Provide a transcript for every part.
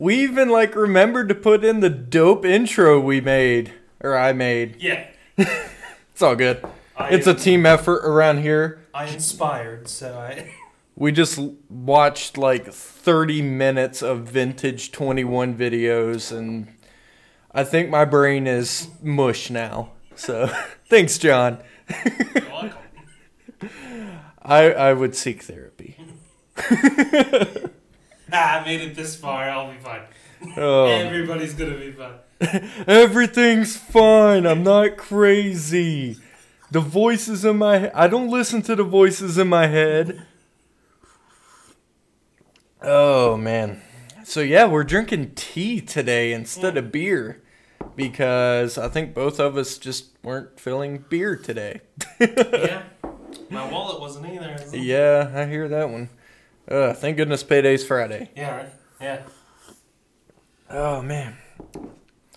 We even like remembered to put in the dope intro we made, or I made. Yeah. It's all good. It's a team effort around here. I inspired, so I... We just watched like 30 minutes of vintage 21 videos, and I think my brain is mush now. So, thanks, John. You're welcome. I would seek therapy. I made it this far. I'll be fine. Oh. Everybody's gonna be fine. Everything's fine. I'm not crazy. The voices in my head. I don't listen to the voices in my head. Oh, man. So, yeah, we're drinking tea today instead of beer. Because I think both of us just weren't feeling beer today. Yeah. My wallet wasn't either. Yeah, I hear that one. Thank goodness payday's Friday. Yeah, right? Yeah. Oh, man.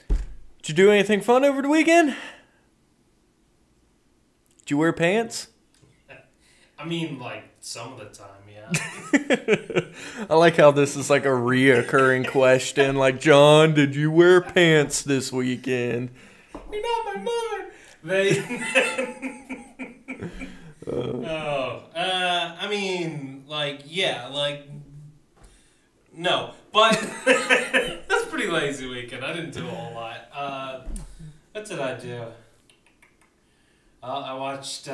Did you do anything fun over the weekend? Did you wear pants? I mean, like, some of the time, yeah. I like how this is like a reoccurring question. Like, John, did you wear pants this weekend? You're not my mother. I mean, like, yeah, like, no. But that's a pretty lazy weekend. I didn't do a whole lot. What did I do? I watched,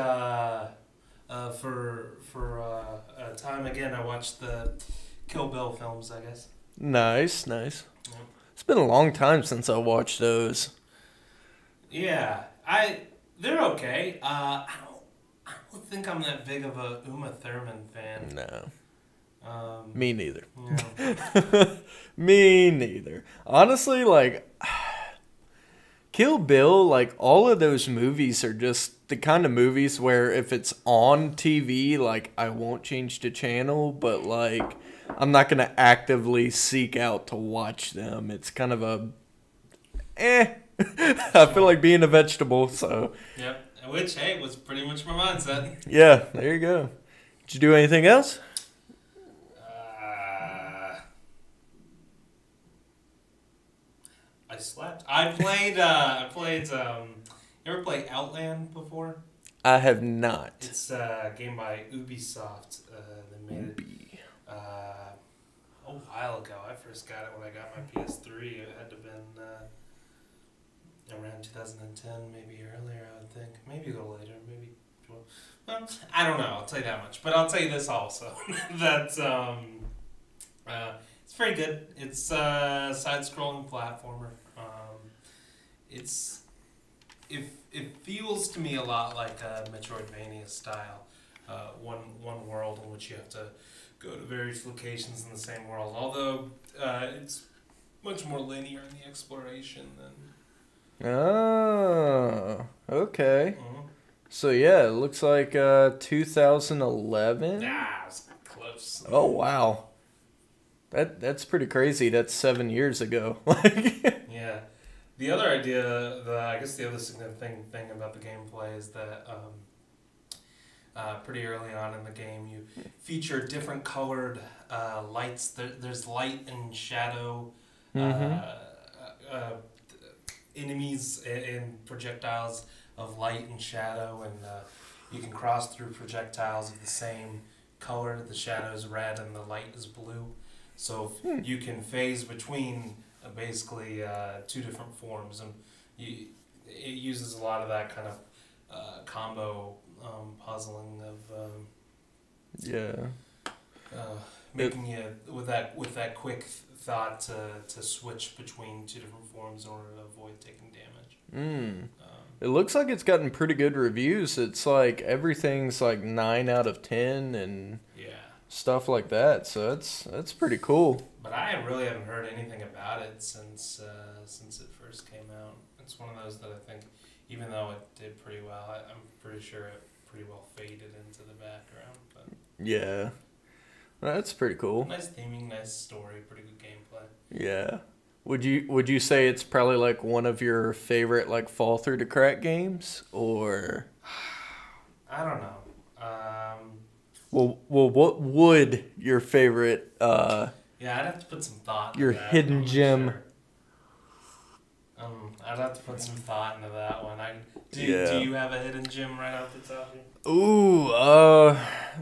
for time again, I watched the Kill Bill films, I guess. Nice, nice. It's been a long time since I watched those. Yeah, they're okay. I don't think I'm that big of a Uma Thurman fan. No. Me neither. Yeah. Me neither. Honestly, like, Kill Bill, like, all of those movies are just the kind of movies where if it's on TV, like, I won't change the channel, but, like, I'm not going to actively seek out to watch them. It's kind of a, I feel like being a vegetable, so. Yep. Which, hey, was pretty much my mindset. Yeah, there you go. Did you do anything else? I slept. I played, you ever play Outland before? I have not. It's a game by Ubisoft. They made it a while ago. I first got it when I got my PS3. It had to have been around 2010, maybe earlier, I would think. Maybe a little later, maybe 12. Well, I don't know, I'll tell you that much. But I'll tell you this also. That it's very good. It's a side-scrolling platformer. It feels to me a lot like a Metroidvania style. One world in which you have to go to various locations in the same world. Although it's much more linear in the exploration than... Oh, okay. Mm-hmm. So, yeah, it looks like 2011. Ah, it's close. Oh, wow. That's pretty crazy. That's 7 years ago. Yeah. The other idea, I guess the other significant thing about the gameplay is that pretty early on in the game you feature different colored lights. There's light and shadow enemies and projectiles of light and shadow, and you can cross through projectiles of the same color. The shadow is red and the light is blue. So you can phase between basically two different forms, and it uses a lot of that kind of combo puzzling of making you with that quick thought to switch between two different forms in order to avoid taking damage. It looks like it's gotten pretty good reviews. It's like everything's like 9 out of 10 and stuff like that. So that's pretty cool. But I really haven't heard anything about it since it first came out. It's one of those that I think, even though it did pretty well, I'm pretty sure it pretty well faded into the background. But yeah, that's pretty cool. Nice theming, nice story, pretty good gameplay. Yeah. Would you say it's probably like one of your favorite like fall through the crack games, or? I don't know. Well, what would your favorite Yeah, I'd have to put some thought into Your that. hidden gem. Sure. I'd have to put some thought into that one. Do you have a hidden gem right off the top here? Ooh,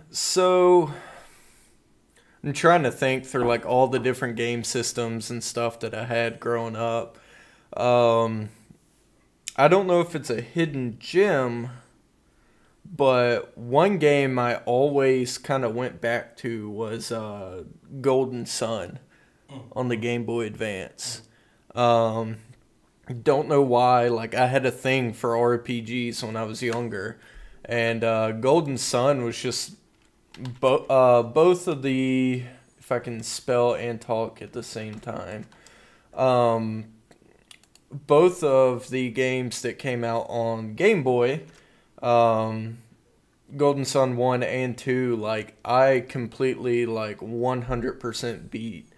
so I'm trying to think through like all the different game systems and stuff that I had growing up. I don't know if it's a hidden gem, but one game I always kind of went back to was Golden Sun on the Game Boy Advance. Don't know why. Like, I had a thing for RPGs when I was younger, and Golden Sun was just both of the, if I can spell and talk at the same time, both of the games that came out on Game Boy, Golden Sun 1 and 2, like, I completely, like, 100% beat.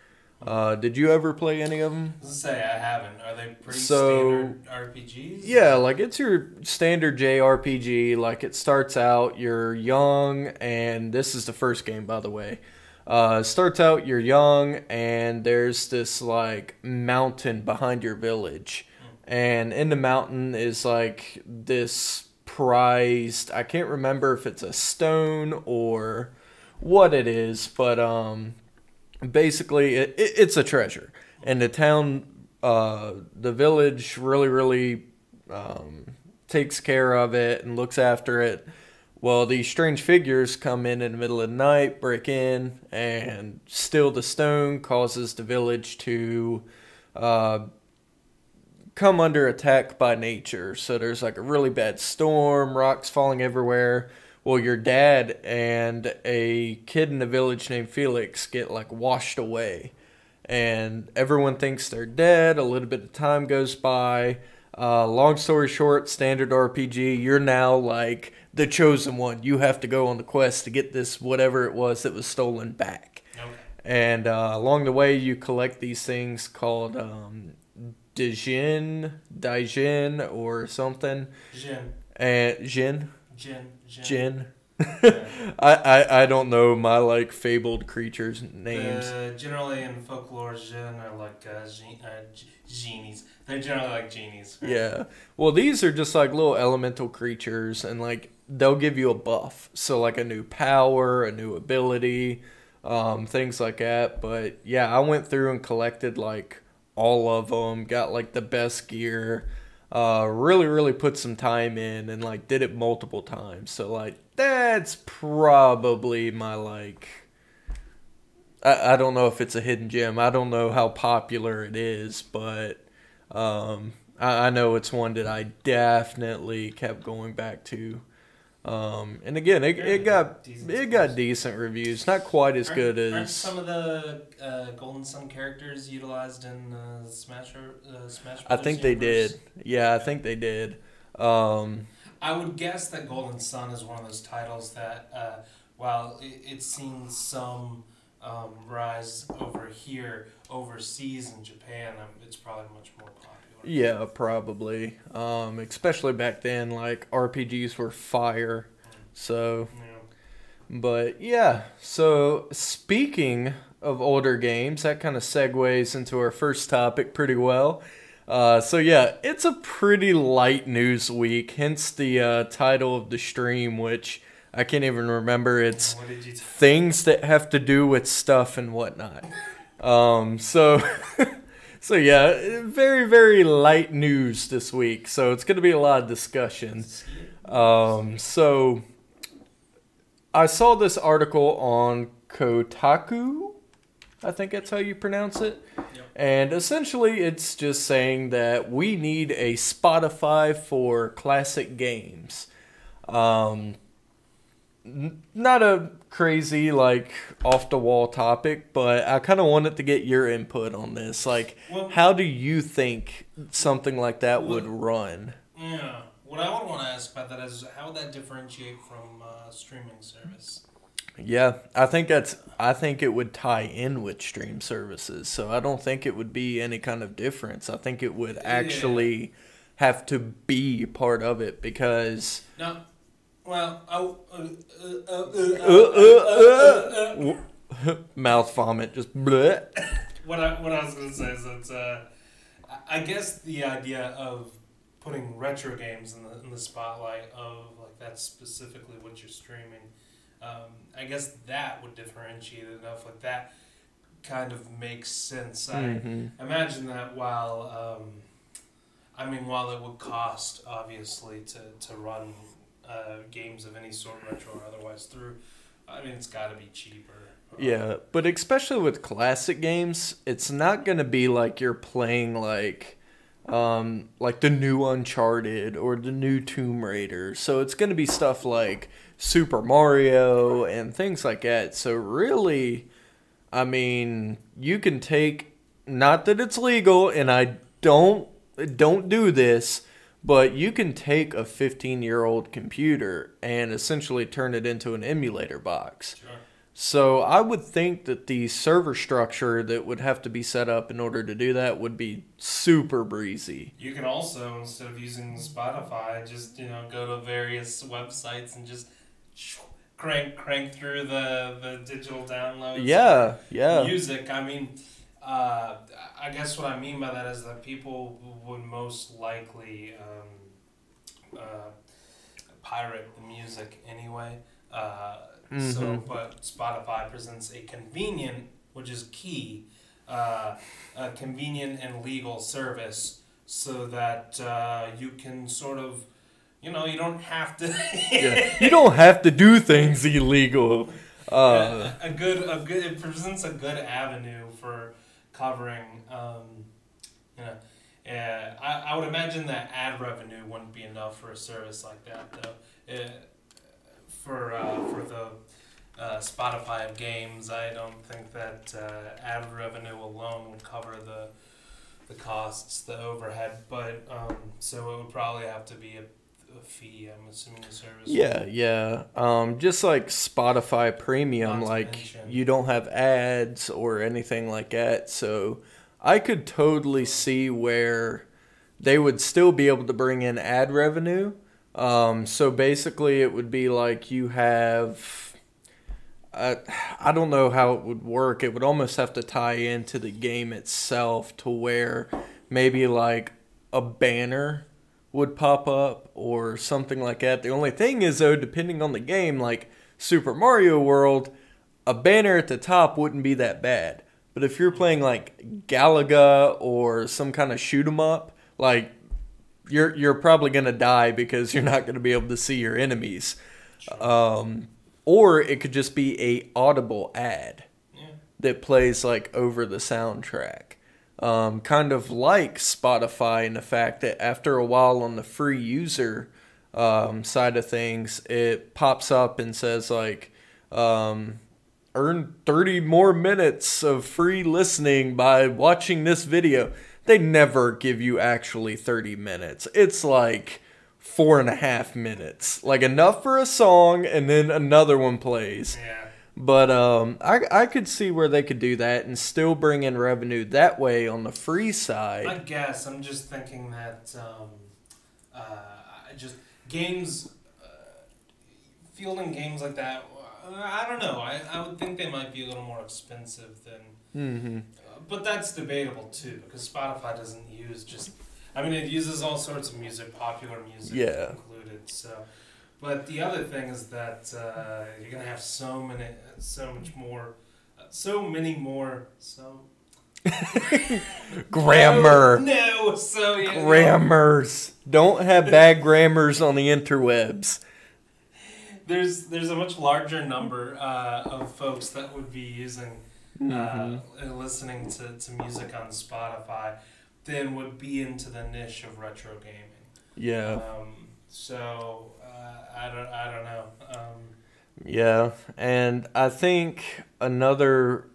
Did you ever play any of them? I was gonna say, I haven't. Are they pretty standard RPGs? Yeah, like, it's your standard JRPG. Like, it starts out, you're young, and this is the first game, by the way. Starts out, you're young, and there's this, like, mountain behind your village. And in the mountain is, like, this prized, I can't remember if it's a stone or what it is, but basically it's a treasure. And the town, the village really takes care of it and looks after it. Well, these strange figures come in the middle of the night, break in, and steal the stone, causes the village to come under attack by nature. So there's like a really bad storm, rocks falling everywhere. Well, your dad and a kid in the village named Felix get like washed away. And everyone thinks they're dead. A little bit of time goes by. Long story short, standard RPG, you're now like the chosen one. You have to go on the quest to get this whatever it was that was stolen back. Okay. And along the way, you collect these things called Daijin or something. Jin. And Jin. Jin. Yeah. I don't know my like fabled creatures' names. Generally in folklore, Jin are like genies. They're generally like genies. Right? Yeah. Well, these are just like little elemental creatures, and like they'll give you a buff. So like a new power, a new ability, things like that. But yeah, I went through and collected like all of them. Got like the best gear. Really put some time in and like did it multiple times. So like that's probably my like I don't know if it's a hidden gem. I don't know how popular it is, but I know it's one that I definitely kept going back to. And again, it got decent reviews. Not quite as good as. Aren't some of the Golden Sun characters utilized in Smash Brothers? I think they did. Yeah, I think they did. I would guess that Golden Sun is one of those titles that, while it's seen some rise over here, overseas in Japan, it's probably much more popular. Yeah, probably. Especially back then, like RPGs were fire. So, but yeah. So speaking of older games, that kind of segues into our first topic pretty well. So yeah, it's a pretty light news week. Hence the title of the stream, which I can't even remember. It's things that have to do with stuff and whatnot. So. So yeah, very light news this week. So it's going to be a lot of discussion. So I saw this article on Kotaku. I think that's how you pronounce it. Yep. And essentially it's just saying that we need a Spotify for classic games. Not a crazy, like, off-the-wall topic, but I kind of wanted to get your input on this. Like, how do you think something like that would run? Yeah. What I would want to ask about that is, how would that differentiate from streaming service? Yeah, I think it would tie in with stream services, so I don't think it would be any kind of difference. I think it would actually have to be part of it, because... No. Well, Mouth vomit, just bleh. What I was gonna say is that I guess the idea of putting retro games in the spotlight of like that's specifically what you're streaming. I guess that would differentiate it enough. Like that kind of makes sense. I imagine that while it would cost obviously to run games of any sort, retro or otherwise, through. I mean, it's got to be cheaper. Yeah, but especially with classic games, it's not gonna be like you're playing like the new Uncharted or the new Tomb Raider. So it's gonna be stuff like Super Mario and things like that. So really, I mean, you can take, not that it's legal, and I don't do this, but you can take a 15-year-old computer and essentially turn it into an emulator box. Sure. So I would think that the server structure that would have to be set up in order to do that would be super breezy. You can also, instead of using Spotify, just go to various websites and just crank through the digital downloads. Yeah. Music. I mean, I guess what I mean by that is that people would most likely pirate the music anyway. So, but Spotify presents a convenient, which is key, a convenient and legal service, so that you can sort of, you don't have to. Yeah. You don't have to do things illegal. It presents a good avenue for covering. I would imagine that ad revenue wouldn't be enough for a service like that, though. For the Spotify of games, I don't think that ad revenue alone would cover the costs, the overhead. But so it would probably have to be a fee. I'm assuming a service. Yeah. Just like Spotify Premium, like you don't have ads or anything like that. So I could totally see where they would still be able to bring in ad revenue. So basically it would be like you have, I don't know how it would work. It would almost have to tie into the game itself to where maybe like a banner would pop up or something like that. The only thing is though, depending on the game, like Super Mario World, a banner at the top wouldn't be that bad. But if you're playing like Galaga or some kind of shoot 'em up, like you're probably gonna die because you're not gonna be able to see your enemies. Sure. Or it could just be a audible ad that plays like over the soundtrack. Kind of like Spotify in the fact that after a while on the free user side of things, it pops up and says like, earn 30 more minutes of free listening by watching this video. They never give you actually 30 minutes. It's like 4.5 minutes. Like enough for a song and then another one plays. Yeah. But I could see where they could do that and still bring in revenue that way on the free side. I guess I'm just thinking that games, fielding games like that, I don't know. I would think they might be a little more expensive than... but that's debatable too, because Spotify doesn't use just... I mean, it uses all sorts of music, popular music included. So, but the other thing is that you're gonna have so many more. Grammar. No. So yeah. Grammars. Don't have bad grammars on the interwebs. There's a much larger number of folks that would be using listening to music on Spotify than would be into the niche of retro gaming. Yeah. So I don't know. Yeah, and I think another,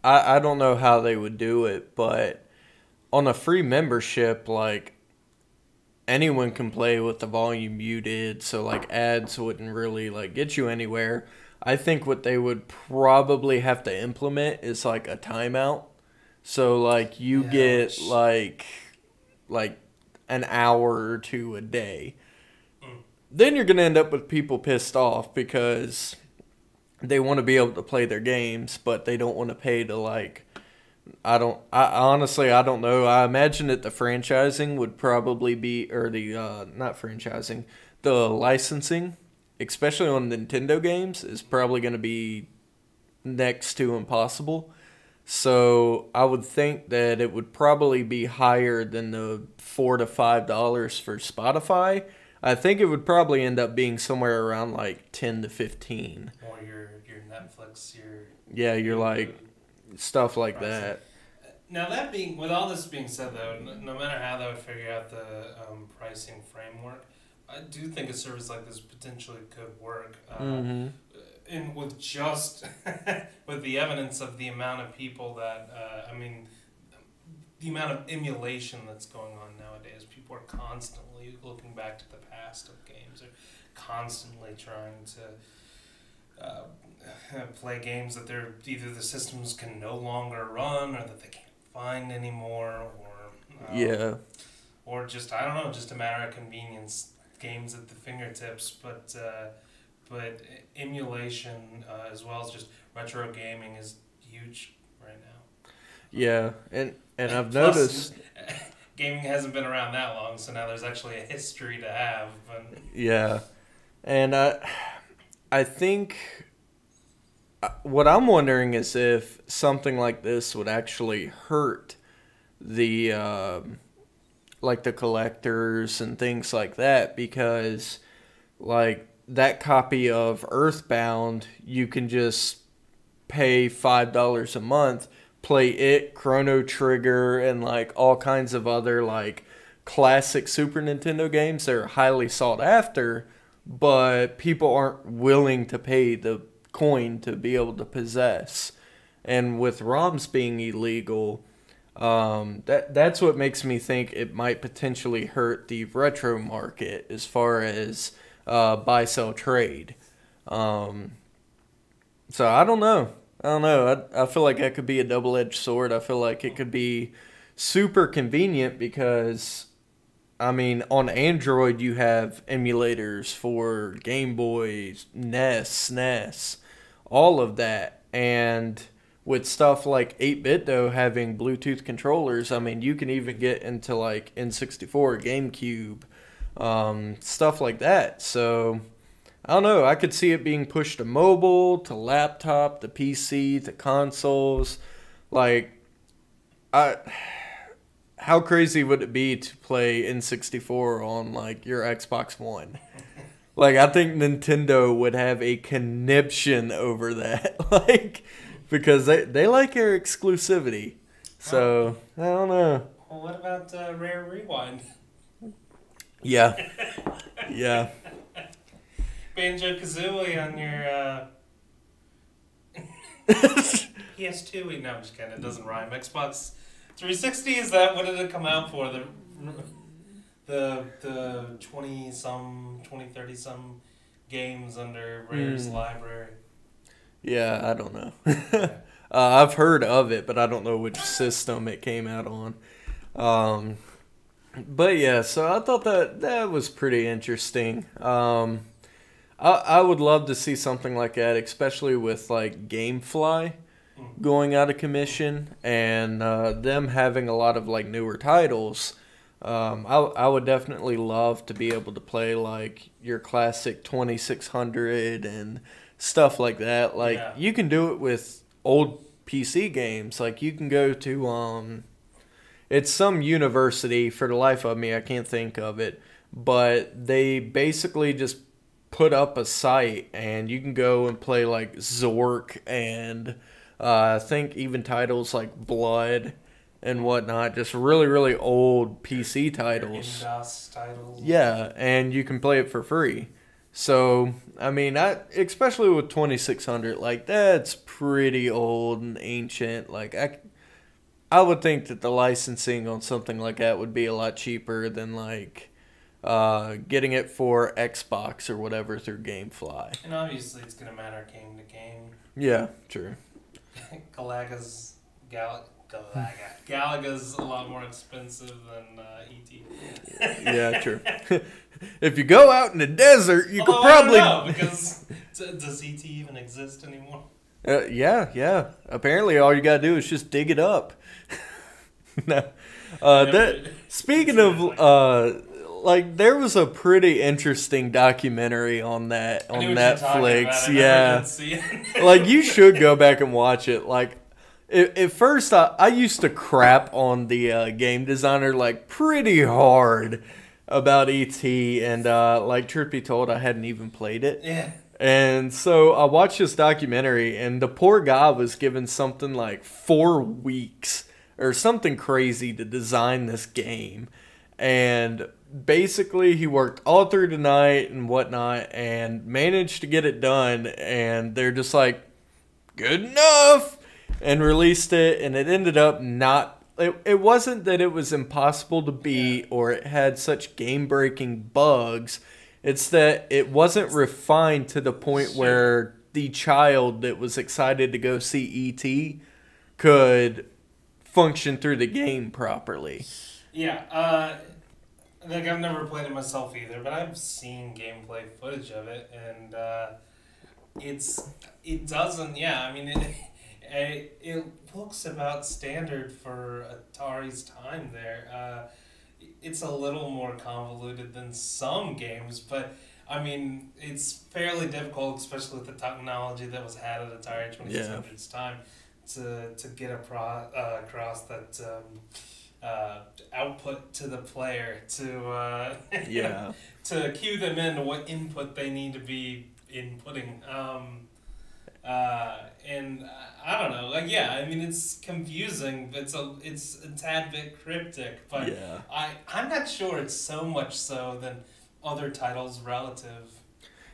I don't know how they would do it, but on a free membership, like anyone can play with the volume muted, so like ads wouldn't really like get you anywhere. I think what they would probably have to implement is like a timeout. So like you get like an hour or two a day. Then you're going to end up with people pissed off because they want to be able to play their games, but they don't want to pay to like. I honestly I don't know. I imagine that the franchising would probably be, or the not franchising, the licensing, especially on Nintendo games, is probably going to be next to impossible. So I would think that it would probably be higher than the $4 to $5 for Spotify. I think it would probably end up being somewhere around like 10 to 15. Or your Netflix, Yeah, you're like stuff like pricing. that. Now with all this being said though, no matter how they would figure out the pricing framework, I do think a service like this potentially could work. And with just with the evidence of the amount of people that the amount of emulation that's going on nowadays, people are constantly looking back to the past of games. They're constantly trying to play games that either the systems can no longer run or that they can't find anymore, or just I don't know, just a matter of convenience. Games at the fingertips, but emulation as well as just retro gaming is huge right now. Yeah, and I've Plus, noticed gaming hasn't been around that long, so now there's actually a history to have. But yeah, and I think what I'm wondering is if something like this would actually hurt the like the collectors and things like that, because like that copy of Earthbound, you can just pay $5 a month, play it, Chrono Trigger, and like all kinds of other like classic Super Nintendo games that are highly sought after, but people aren't willing to pay the coin to be able to possess. And with ROMs being illegal, that's what makes me think it might potentially hurt the retro market as far as buy sell trade. So I don't know. I feel like that could be a double-edged sword. I feel like it could be super convenient because, I mean, on Android you have emulators for Game Boy, NES, SNES, all of that. And with stuff like 8-bit though having Bluetooth controllers, I mean, you can even get into like N64, GameCube, stuff like that. So I don't know. I could see it being pushed to mobile, to laptop, to PC, to consoles. Like, how crazy would it be to play N64 on like your Xbox One? Like, I think Nintendo would have a conniption over that. Like, because they like their exclusivity. So, I don't know. Well, what about Rare Rewind? Yeah. Yeah. Banjo-Kazooie on your PS2. Wait, no, I'm just kidding. It doesn't rhyme. Xbox 360, is that what did it come out for? The 20-some, 30-some games under Rare's library. Yeah, I don't know. I've heard of it, but I don't know which system it came out on. But yeah, so I thought that was pretty interesting. I would love to see something like that, especially with like GameFly going out of commission and them having a lot of like newer titles. I would definitely love to be able to play like your classic 2600 and stuff like that. Like you can do it with old PC games. Like you can go to it's some university, for the life of me I can't think of it, but they basically just put up a site and you can go and play like Zork and I think even titles like Blood and whatnot, just really, really old PC titles. DOS titles. Yeah, and you can play it for free. So, I mean, especially with 2600, like, that's pretty old and ancient. Like, I would think that the licensing on something like that would be a lot cheaper than, like, getting it for Xbox or whatever through GameFly. And obviously it's going to matter game to game. Yeah, true. Galaga's a lot more expensive than E.T. Yeah, true. If you go out in the desert, you could probably... I don't know, because Does ET even exist anymore? Yeah. Apparently, all you gotta do is just dig it up. No. Speaking of, like, there was a pretty interesting documentary on that on Netflix. Yeah, like you should go back and watch it. Like, at first, I used to crap on the game designer like pretty hard about ET, and like truth be told, I hadn't even played it. Yeah. And so I watched this documentary, and the poor guy was given something like 4 weeks or something crazy to design this game. And basically, he worked all through the night and whatnot and managed to get it done. And they're just like, good enough, and released it. And it ended up not. It wasn't that it was impossible to beat or it had such game-breaking bugs. It's that it wasn't refined to the point where the child that was excited to go see E.T. could function through the game properly. Yeah, like I've never played it myself either, but I've seen gameplay footage of it, and it doesn't. Yeah, I mean it looks about standard for Atari's time there. It's a little more convoluted than some games, but I mean, it's fairly difficult, especially with the technology that was had at Atari 2600's time, to get across that output to the player to to cue them into what input they need to be inputting. And I don't know, like, yeah, I mean, it's confusing, but it's a tad bit cryptic, but I'm not sure it's so much so than other titles relative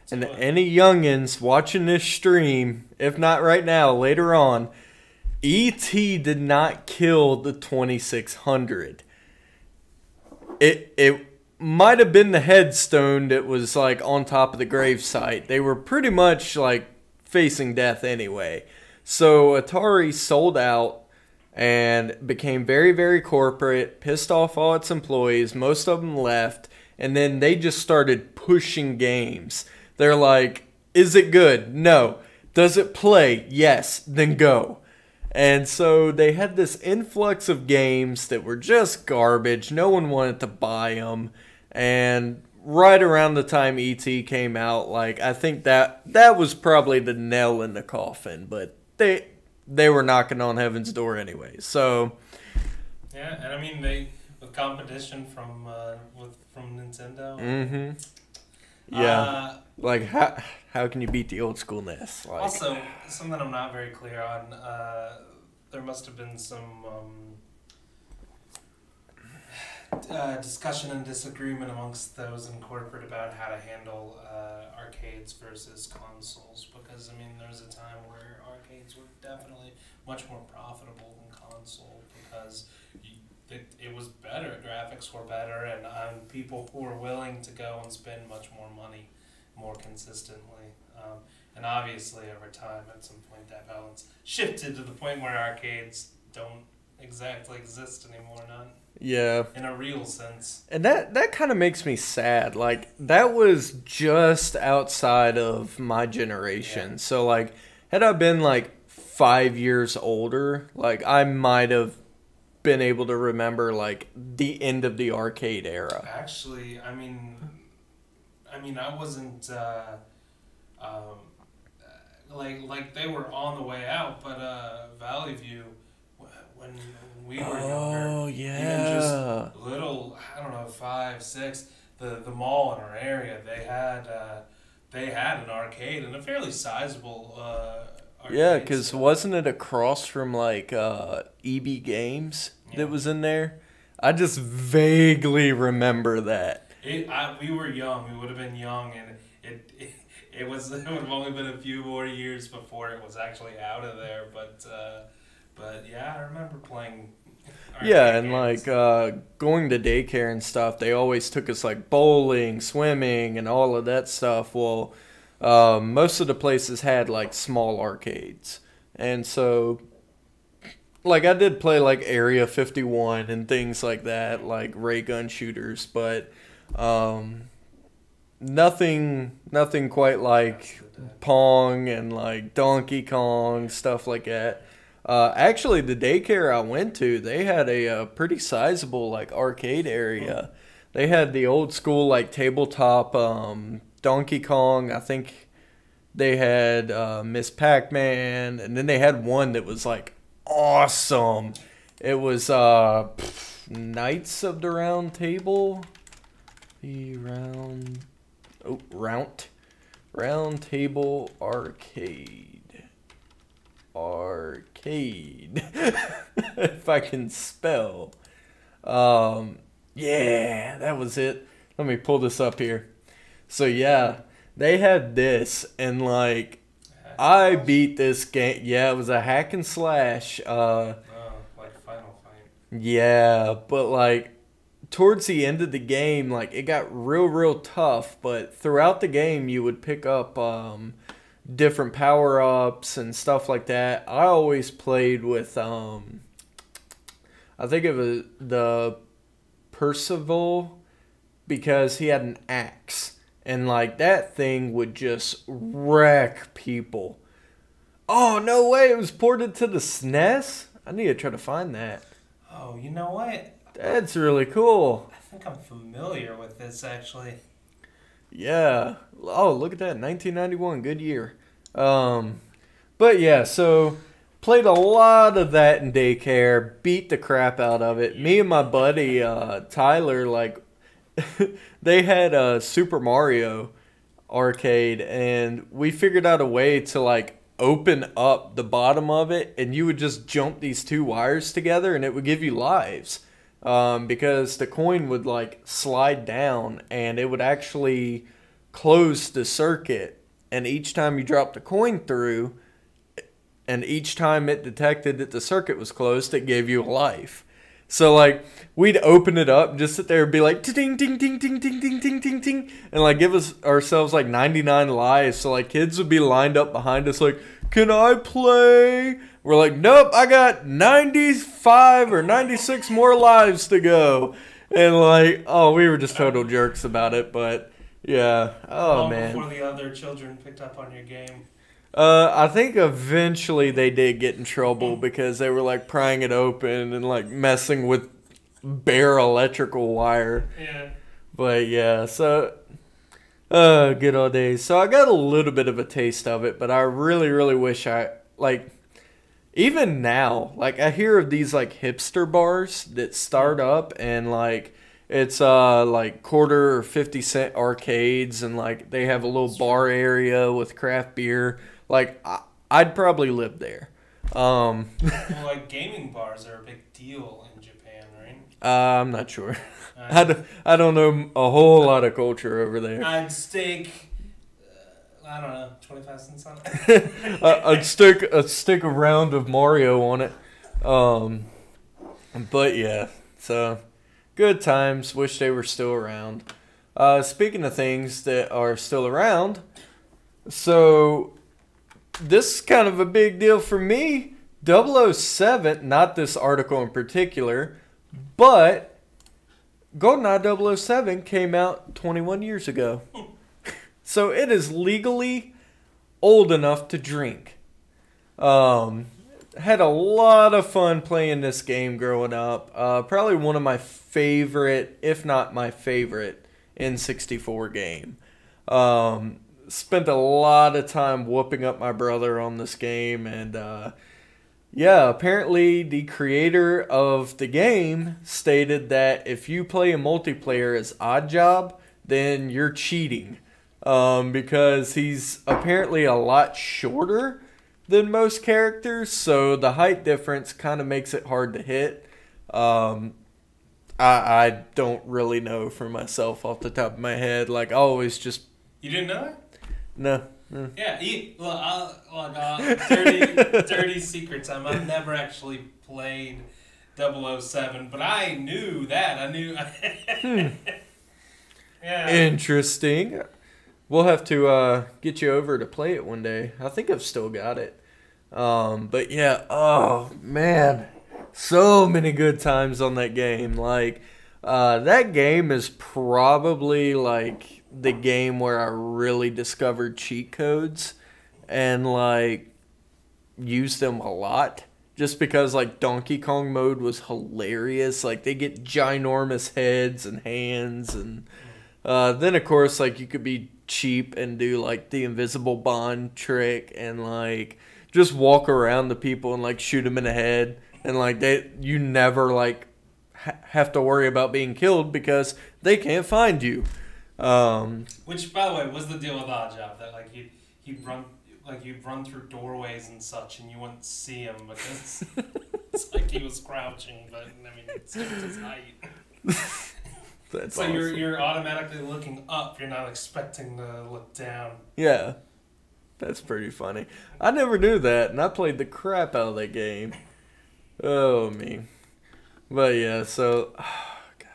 to And it. any youngins watching this stream, if not right now, later on, E.T. did not kill the 2600. It might have been the headstone that was like on top of the gravesite. They were pretty much like facing death anyway. So Atari sold out and became very, very corporate, pissed off all its employees. Most of them left, and then they just started pushing games. They're like, is it good? No. Does it play? Yes. Then go. And so they had this influx of games that were just garbage. No one wanted to buy them. And right around the time E.T. came out, like, I think that was probably the nail in the coffin. But they were knocking on heaven's door anyway. So Yeah, and I mean, with competition from Nintendo. Mm-hmm. Yeah. Like, how can you beat the old school NES? Like, Also, something I'm not very clear on, there must have been some discussion and disagreement amongst those in corporate about how to handle arcades versus consoles, because, I mean, there was a time where arcades were definitely much more profitable than console, because it was better, graphics were better, and people who were willing to go and spend much more money more consistently. And obviously, over time, at some point, that balance shifted to the point where arcades don't exactly exist anymore, not in a real sense. And that kind of makes me sad. Like, that was just outside of my generation. Yeah. So, like, had I been, like, 5 years older, like, I might have been able to remember, like, the end of the arcade era. Actually, I mean, I wasn't, like they were on the way out, but Valley View, when we were younger, even just little, I don't know, 5, 6, the mall in our area, they had an arcade, and a fairly sizable arcade. Yeah, because wasn't it across from, like, EB Games that was in there? I just vaguely remember that. We were young. We would have been young, and it would have only been a few more years before it was actually out of there. But yeah, I remember playing. Yeah, and games. Like going to daycare and stuff, they always took us like bowling, swimming, and all of that stuff. Well, most of the places had like small arcades, and so like I did play like Area 51 and things like that, like ray gun shooters, but nothing quite like Pong and like Donkey Kong, stuff like that. Actually, the daycare I went to, they had a pretty sizable like arcade area. They had the old school like tabletop Donkey Kong. I think they had Miss Pac-Man, and then they had one that was like awesome. It was Knights of the Round Table. The Round Table Arcade. If I can spell. Yeah, that was it. Let me pull this up here. So yeah, they had this, and like I beat this game. Yeah, it was a hack and slash. Like Final Fight. Yeah, but like towards the end of the game, like it got real tough. But throughout the game, you would pick up different power ups and stuff like that. I always played with I think it was the Percival, because he had an axe, and like that thing would just wreck people. Oh, no way, it was ported to the SNES? I need to try to find that. Oh, you know what? That's really cool. I think I'm familiar with this, actually. Yeah. Oh, look at that. 1991. Good year. But yeah, so played a lot of that in daycare. Beat the crap out of it. Me and my buddy Tyler, like, they had a Super Mario arcade, and we figured out a way to like open up the bottom of it, and you would just jump these two wires together, and it would give you lives. Because the coin would like slide down, and it would actually close the circuit. And each time you dropped the coin through, and each time it detected that the circuit was closed, it gave you a life. So like we'd open it up and just sit there and be like ting ting ting ting ting ting ting ting ting, and like give ourselves like 99 lives. So like kids would be lined up behind us like, "Can I play?" We're like, "Nope, I got 95 or 96 more lives to go." And like, oh, we were just total jerks about it, but yeah. Oh, Long man. before the other children picked up on your game. I think eventually they did get in trouble because they were like prying it open and like messing with bare electrical wire. Yeah. But yeah, so good old days. So I got a little bit of a taste of it, but I really wish I like. Even now, like I hear of these like hipster bars that start up, and like it's like quarter or 50-cent arcades, and like they have a little bar area with craft beer. Like I'd probably live there. Well, like gaming bars are a big deal in Japan, right? I'm not sure. I don't know a whole lot of culture over there. I'd stake, I don't know, 25 cents on it. I'd stick a round of Mario on it. But yeah, so good times. Wish they were still around. Speaking of things that are still around, so this is kind of a big deal for me. 007, not this article in particular, but GoldenEye 007 came out 21 years ago. So it is legally old enough to drink. Had a lot of fun playing this game growing up. Probably one of my favorite, if not my favorite, N64 game. Spent a lot of time whooping up my brother on this game, and yeah, apparently the creator of the game stated that if you play a multiplayer as Oddjob, then you're cheating. Because he's apparently a lot shorter than most characters, so the height difference kind of makes it hard to hit. I don't really know for myself off the top of my head. Like, I always just... You didn't know it? No. Yeah, dirty secret time. I've never actually played 007, but I knew that. I knew... Yeah. Interesting. We'll have to get you over to play it one day. I think I've still got it. But yeah, oh man, so many good times on that game. Like, that game is probably like the game where I really discovered cheat codes and like used them a lot. Just because like Donkey Kong mode was hilarious. Like they get ginormous heads and hands, and then of course like you could be cheap and do like the invisible bond trick and like just walk around the people and like shoot them in the head, and like you never like have to worry about being killed because they can't find you. Which, by the way, was the deal with Oddjob, that like he'd run through doorways and such, and you wouldn't see him because it's like he was crouching, but I mean it's just his height. That's so awesome. you're automatically looking up. You're not expecting to look down. Yeah, that's pretty funny. I never knew that, and I played the crap out of that game. Oh me. But yeah, so God,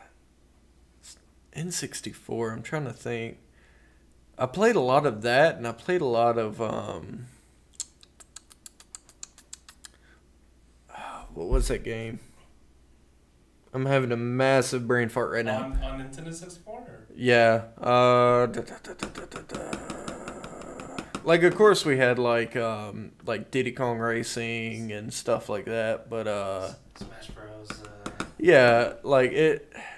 N64. I'm trying to think. I played a lot of that, and I played a lot of what was that game? I'm having a massive brain fart right now. On Nintendo 64? Or? Yeah. Like of course we had like Diddy Kong Racing and stuff like that, but Smash Bros. Yeah, like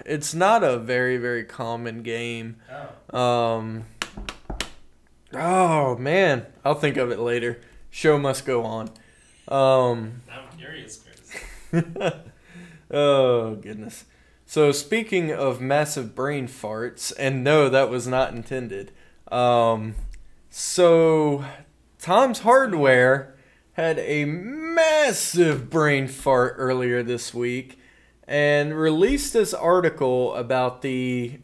it's not a very, very common game. Oh. Oh man, I'll think of it later. Show must go on. I'm curious, Chris. Oh goodness. So speaking of massive brain farts, and no, that was not intended. So Tom's Hardware had a massive brain fart earlier this week and released this article about the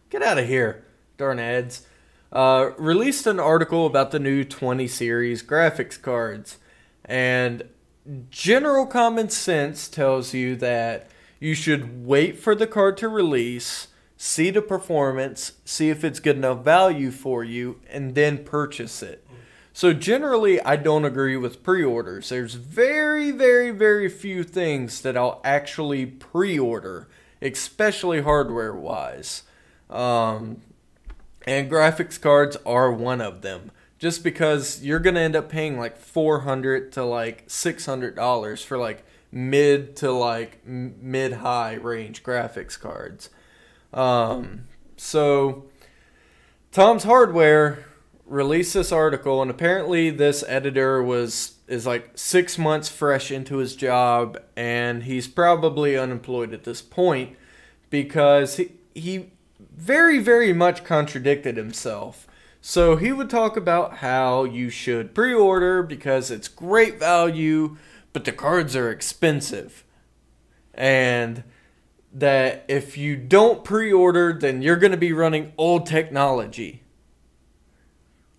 get out of here, darn ads. Released an article about the new 20 series graphics cards, and general common sense tells you that you should wait for the card to release, see the performance, see if it's good enough value for you, and then purchase it. So generally, I don't agree with pre-orders. There's very, very, very few things that I'll actually pre-order, especially hardware-wise. And graphics cards are one of them. Just because you're going to end up paying like $400 to like $600 for like mid to like mid-high range graphics cards. So Tom's Hardware released this article, and apparently this editor is like 6 months fresh into his job, and he's probably unemployed at this point because he very, very much contradicted himself. So he would talk about how you should pre-order because it's great value, but the cards are expensive. And that if you don't pre-order, then you're going to be running old technology.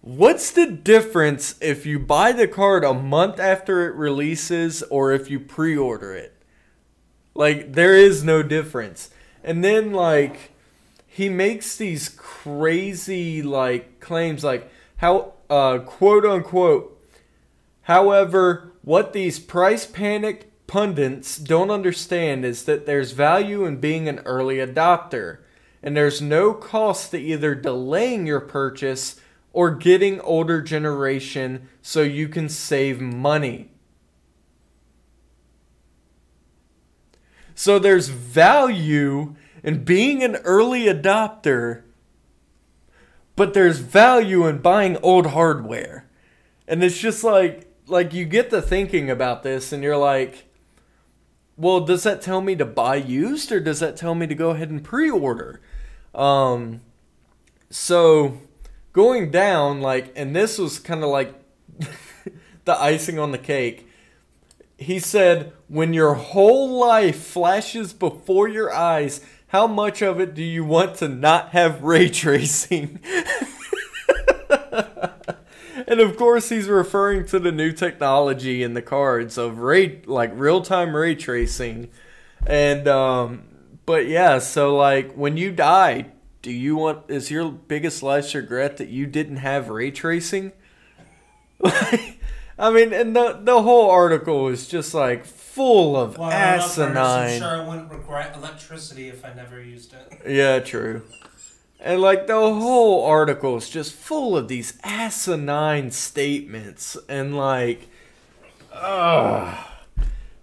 What's the difference if you buy the card a month after it releases or if you pre-order it? Like, there is no difference. And then, like, he makes these crazy, like, claims like, how, quote unquote, however, what these price panicked pundits don't understand is that there's value in being an early adopter, and there's no cost to either delaying your purchase or getting older generation so you can save money. So there's value in being an early adopter, but there's value in buying old hardware. And it's just like you get to thinking about this and you're like, well, does that tell me to buy used or does that tell me to go ahead and pre-order? So going down, like, and this was kind of like the icing on the cake. He said, when your whole life flashes before your eyes, how much of it do you want to not have ray tracing? And of course, he's referring to the new technology in the cards of real-time ray tracing. And, but yeah, so like when you die, is your biggest life's regret that you didn't have ray tracing? I mean, and the whole article is just like full of asinine. I'm sure I wouldn't regret electricity if I never used it. Yeah, true. And like the whole article is just full of these asinine statements and like, ugh.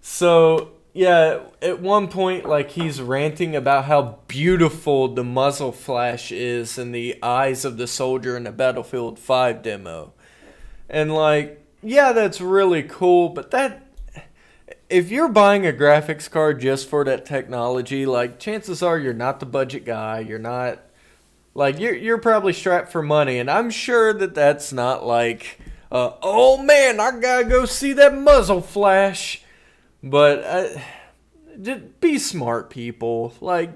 So yeah, at one point like he's ranting about how beautiful the muzzle flash is in the eyes of the soldier in the Battlefield 5 demo. And like, yeah, that's really cool, but that, if you're buying a graphics card just for that technology, like chances are you're not the budget guy, you're not. Like, you're probably strapped for money, and I'm sure that that's not like, oh man, I gotta go see that muzzle flash. But just be smart, people. Like,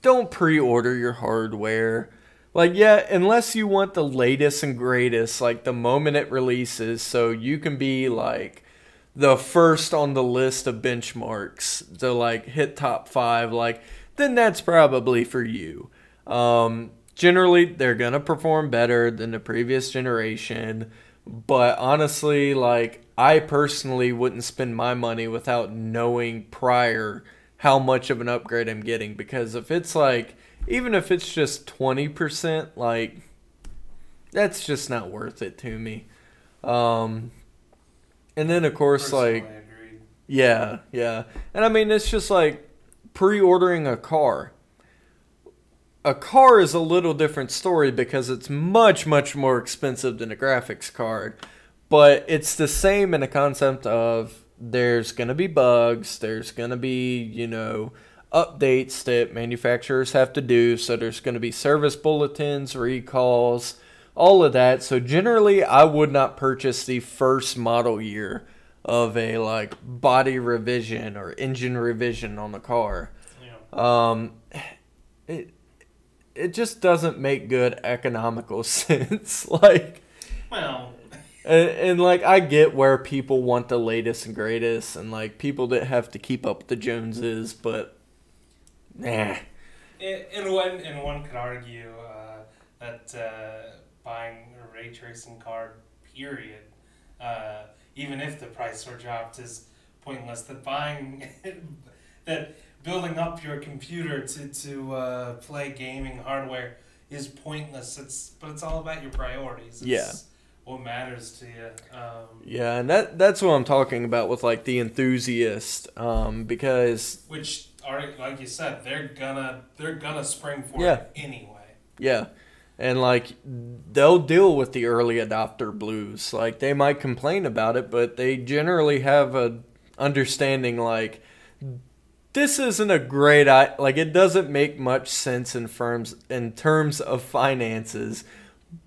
don't pre-order your hardware. Like, yeah, unless you want the latest and greatest, like the moment it releases, so you can be like the first on the list of benchmarks to like hit top 5, like, then that's probably for you. Generally, they're going to perform better than the previous generation. But honestly, like, I personally wouldn't spend my money without knowing prior how much of an upgrade I'm getting. Because if it's like, even if it's just 20%, like, that's just not worth it to me. And then, of course, Personally like, agreed. yeah. And I mean, it's just like pre-ordering a car. A car is a little different story because it's much, much more expensive than a graphics card. But it's the same in the concept of there's going to be bugs. There's going to be, you know, updates that manufacturers have to do. So there's going to be service bulletins, recalls, all of that. So generally, I would not purchase the first model year of a, like, body revision or engine revision on the car. Yeah. It just doesn't make good economical sense. Like, Well, and like, I get where people want the latest and greatest, and like people that have to keep up with the Joneses, but nah. and one could argue that buying a ray tracing card, period, even if the price were dropped, is pointless. That buying that building up your computer to play gaming hardware is pointless. But it's all about your priorities. It's what matters to you. Yeah, and that's what I'm talking about with like the enthusiast, because which are, like you said, they're gonna spring for it anyway. Yeah. And like they'll deal with the early adopter blues. Like they might complain about it, but they generally have a understanding like this isn't a great, like it doesn't make much sense in terms of finances,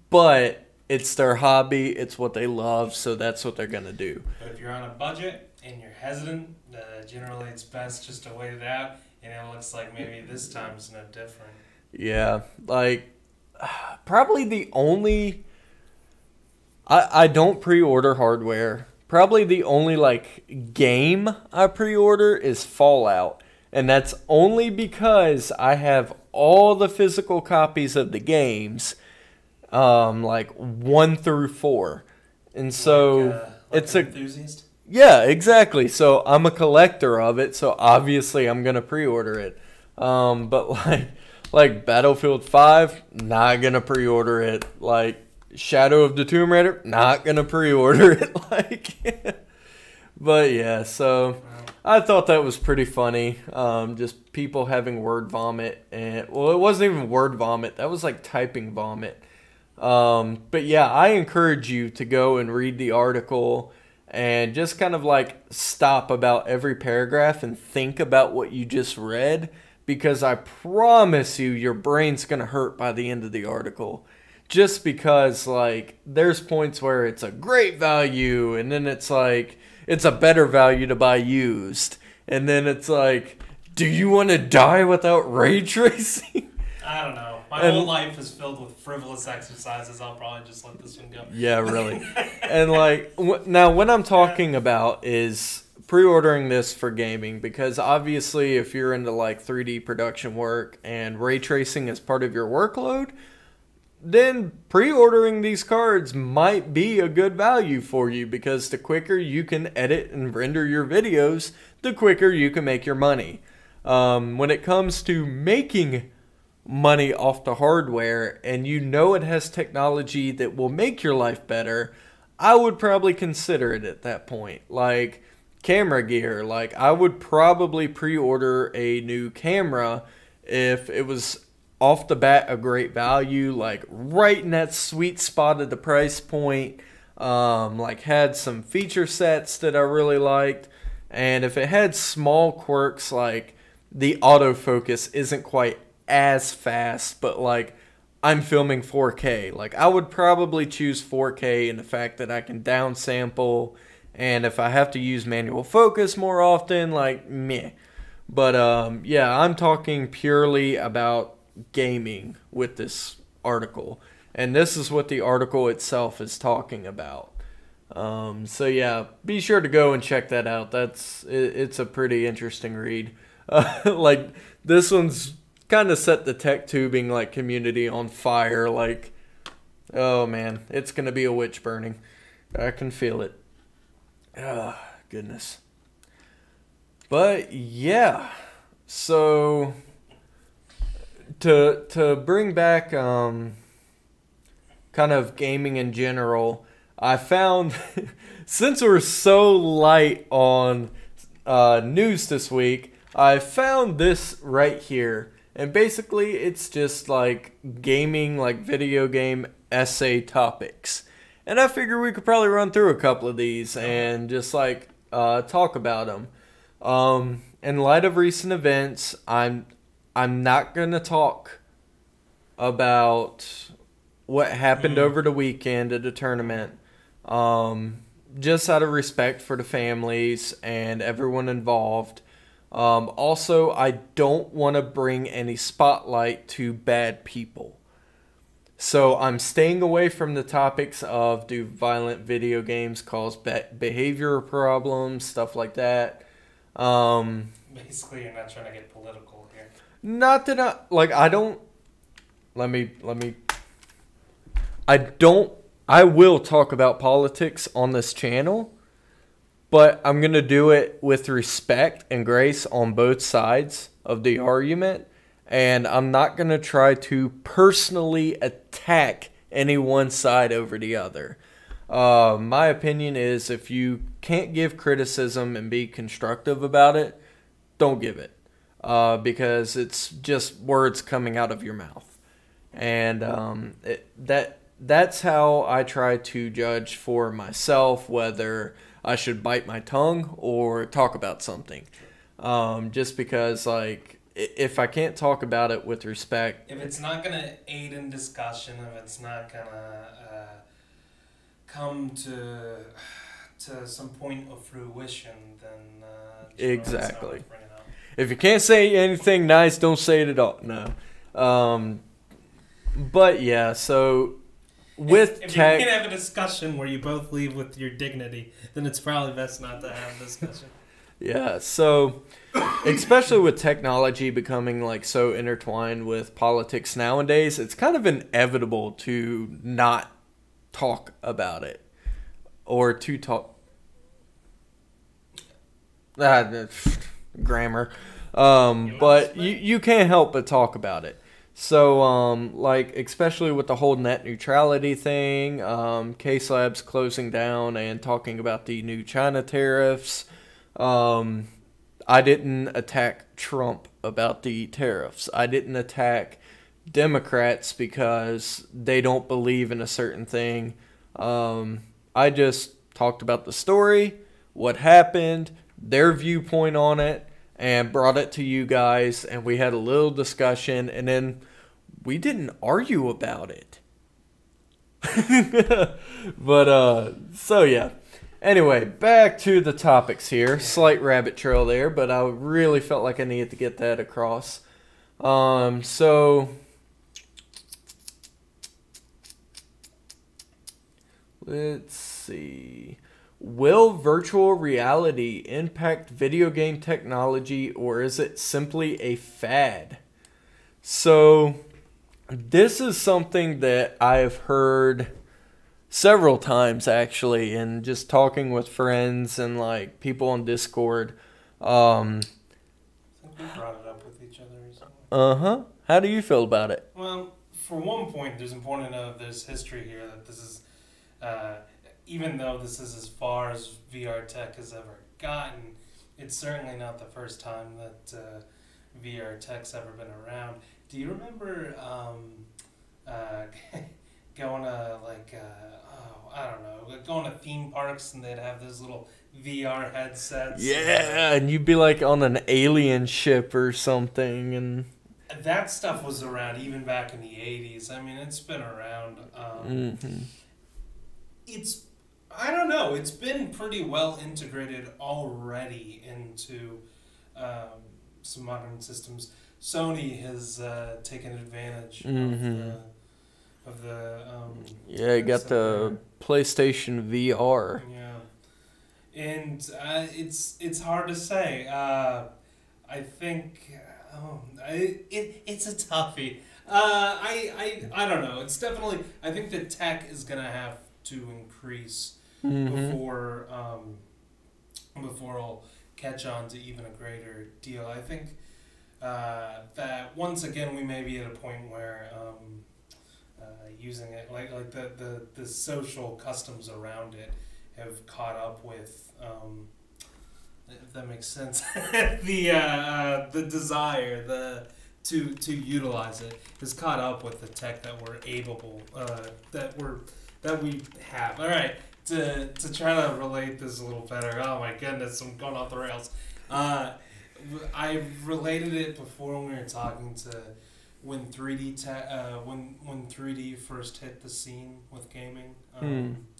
but it's their hobby, it's what they love, so that's what they're going to do. But if you're on a budget and you're hesitant, generally it's best just to wait it out, and it looks like maybe this time's no different. Yeah, like probably the only, I don't pre-order hardware. Probably the only like game I pre-order is Fallout, and that's only because I have all the physical copies of the games, like 1 through 4, and so like it's an enthusiast. Yeah, exactly. So I'm a collector of it, so obviously I'm gonna pre-order it. But like Battlefield 5, not gonna pre-order it. Like Shadow of the Tomb Raider, not gonna pre-order it. Like, but yeah, so I thought that was pretty funny. Just people having word vomit, and well, it wasn't even word vomit. That was like typing vomit. But yeah, I encourage you to go and read the article and just kind of like stop about every paragraph and think about what you just read, because I promise you, your brain's gonna hurt by the end of the article. Just because, like, there's points where it's a great value, and then it's like, it's a better value to buy used. And then it's like, do you want to die without ray tracing? I don't know. My whole life is filled with frivolous exercises. I'll probably just let this one go. Yeah, really. And, like, now what I'm talking about is pre-ordering this for gaming, because obviously if you're into, like, 3D production work and ray tracing is part of your workload, then pre-ordering these cards might be a good value for you, because the quicker you can edit and render your videos, the quicker you can make your money. When it comes to making money off the hardware and you know it has technology that will make your life better, I would probably consider it at that point. Like camera gear, like I would probably pre-order a new camera if it was off the bat a great value, like right in that sweet spot of the price point, like had some feature sets that I really liked, and if it had small quirks like the autofocus isn't quite as fast, but like I'm filming 4K. Like I would probably choose 4K in the fact that I can downsample, and if I have to use manual focus more often, like meh. But yeah, I'm talking purely about gaming with this article, and this is what the article itself is talking about. So yeah, be sure to go and check that out. It's a pretty interesting read. Like this one's kind of set the tech tubing like community on fire. Like, oh man, it's gonna be a witch burning. I can feel it. Ah, goodness. But yeah, so to bring back kind of gaming in general, I found since we're so light on news this week, I found this right here. And basically it's just like gaming, like video game essay topics. And I figure we could probably run through a couple of these and just like talk about them. In light of recent events, I'm not gonna talk about what happened over the weekend at the tournament. Just out of respect for the families and everyone involved. Also, I don't want to bring any spotlight to bad people. So I'm staying away from the topics of do violent video games cause behavioral problems, stuff like that. Basically, you're not trying to get political here. Not that I don't. I will talk about politics on this channel, but I'm going to do it with respect and grace on both sides of the argument. And I'm not going to try to personally attack any one side over the other. My opinion is if you can't give criticism and be constructive about it, don't give it. Because it's just words coming out of your mouth. And that's how I try to judge for myself whether I should bite my tongue or talk about something. Just because, like, if I can't talk about it with respect... If it's not going to aid in discussion, if it's not going to come to some point of fruition, then... exactly. If you can't say anything nice, don't say it at all. No. But, yeah, so... With if tech... you can't have a discussion where you both leave with your dignity, then it's probably best not to have a discussion. Yeah, so especially with technology becoming like so intertwined with politics nowadays, it's kind of inevitable to not talk about it or to talk grammar. But you can't help but talk about it. So, like, especially with the whole net neutrality thing, K-Slab's closing down and talking about the new China tariffs. I didn't attack Trump about the tariffs. I didn't attack Democrats because they don't believe in a certain thing. I just talked about the story, what happened, their viewpoint on it, and brought it to you guys, and we had a little discussion, and then we didn't argue about it. But, so yeah. Anyway, back to the topics here. Slight rabbit trail there, but I really felt like I needed to get that across. So... let's see... will virtual reality impact video game technology, or is it simply a fad? So, this is something that I've heard several times, actually, and just talking with friends and, like, people on Discord. I think we brought it up with each other recently. How do you feel about it? Well, for one point, there's important to know there's history here that this is, uh, even though this is as far as VR tech has ever gotten, it's certainly not the first time that VR tech's ever been around. Do you remember uh, going to I don't know, like going to theme parks and they'd have those little VR headsets? Yeah, and you'd be like on an alien ship or something, and That stuff was around even back in the 80s. I mean, it's been around. It's, I don't know, it's been pretty well integrated already into some modern systems. Sony has taken advantage of the yeah, you got the PlayStation VR. yeah, and it's hard to say. I think it's a toughie. I don't know. It's definitely. I think the tech is gonna have to increase before before it'll catch on to even a greater deal. I think that once again we may be at a point where using it like the social customs around it have caught up with if that makes sense the desire to utilize it has caught up with the tech that we're able that we have. All right, to try to relate this a little better. Oh my goodness, I'm going off the rails. I related it before when we were talking to when 3D when 3D first hit the scene with gaming.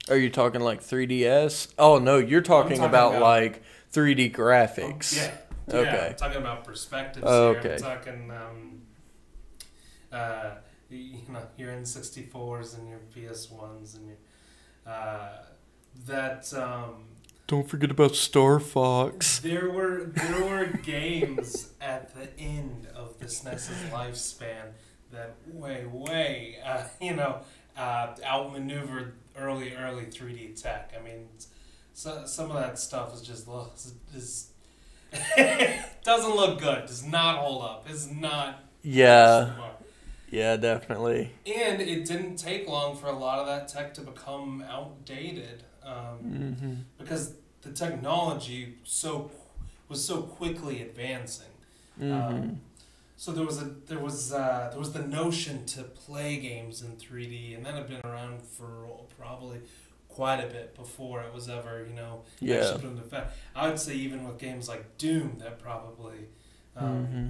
Are you talking like 3DS? Oh no, you're talking about like 3D graphics. Yeah. Okay. I'm talking about perspectives Okay. here. I'm talking your N64s and your PS1s and your that Don't forget about Star Fox. there were games at the end of the SNES's lifespan that way outmaneuvered early 3D tech. I mean, so some of that stuff is just doesn't look good. Does not hold up. Is not. Yeah. Yeah, definitely. And it didn't take long for a lot of that tech to become outdated, because the technology was so quickly advancing. So there was the notion to play games in 3D, and that had been around for probably quite a bit before it was ever actually put into effect. I would say even with games like Doom, that probably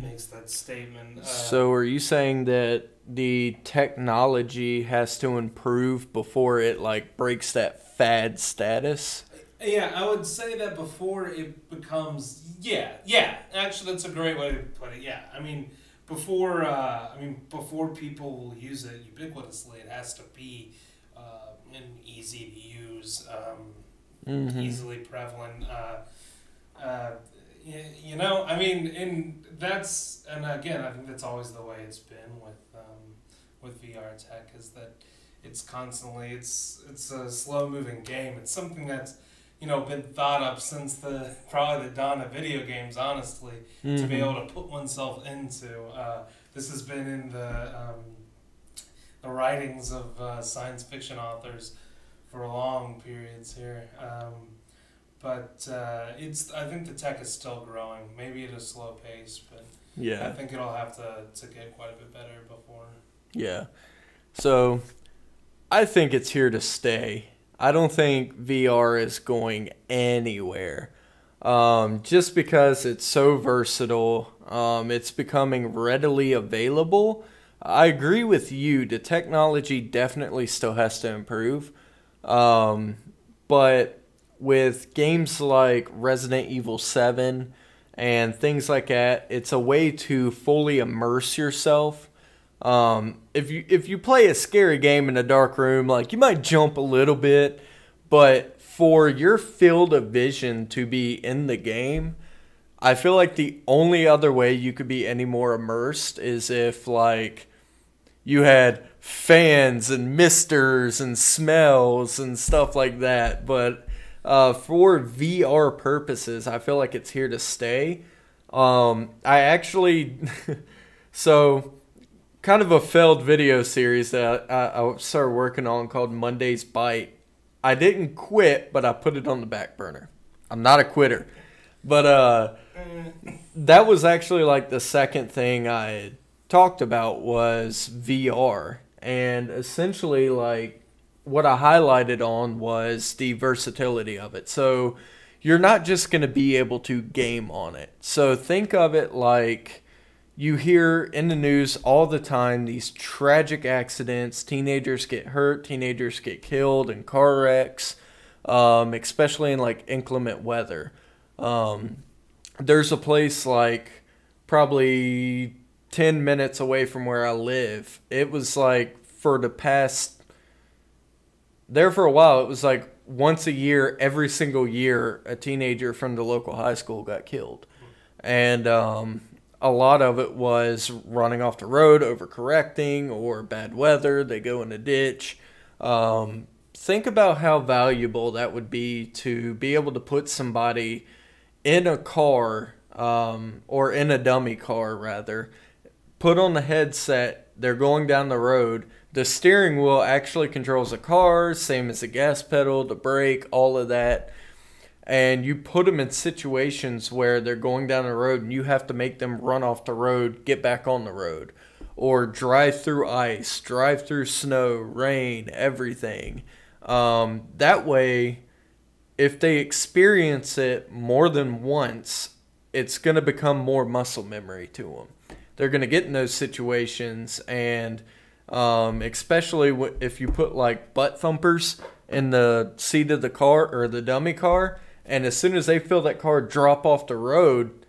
makes that statement. So are you saying that the technology has to improve before it like breaks that fad status? Yeah, I would say that before it becomes actually that's a great way to put it. Yeah, I mean before people will use it ubiquitously, it has to be an easy to use, easily prevalent. And again, I think that's always the way it's been with VR tech, is that it's constantly it's a slow moving game. It's something that's been thought up since probably the dawn of video games, honestly, to be able to put oneself into. This has been in the writings of science fiction authors for long periods here. But I think the tech is still growing, maybe at a slow pace, but Yeah. I think it'll have to get quite a bit better before. Yeah. So I think it's here to stay. I don't think VR is going anywhere. Just because it's so versatile, it's becoming readily available. I agree with you. The technology definitely still has to improve. But with games like Resident Evil 7 and things like that, it's a way to fully immerse yourself. If you play a scary game in a dark room, like you might jump a little bit, but for your field of vision to be in the game, I feel like the only other way you could be any more immersed is if like you had fans and misters and smells and stuff like that. But for VR purposes, I feel like it's here to stay. I actually so kind of a failed video series that I started working on called Monday's Bite. I didn't quit, but I put it on the back burner. I'm not a quitter. But that was actually like the second thing I had talked about was VR. And essentially like what I highlighted on was the versatility of it. So you're not just going to be able to game on it. So think of it like you hear in the news all the time these tragic accidents. Teenagers get hurt, teenagers get killed in car wrecks, especially in like inclement weather. There's a place like probably 10 minutes away from where I live. It was like for the past, there for a while, it was like once a year, every single year, a teenager from the local high school got killed. And a lot of it was running off the road, overcorrecting, or bad weather. They go in a ditch. Think about how valuable that would be to be able to put somebody in a car, or in a dummy car, rather, put on the headset, they're going down the road. The steering wheel actually controls the car, same as the gas pedal, the brake, all of that. And you put them in situations where they're going down the road and you have to make them run off the road, get back on the road. Or drive through ice, drive through snow, rain, everything. That way, if they experience it more than once, it's going to become more muscle memory to them. They're going to get in those situations, and especially if you put like butt thumpers in the seat of the car or the dummy car, and as soon as they feel that car drop off the road,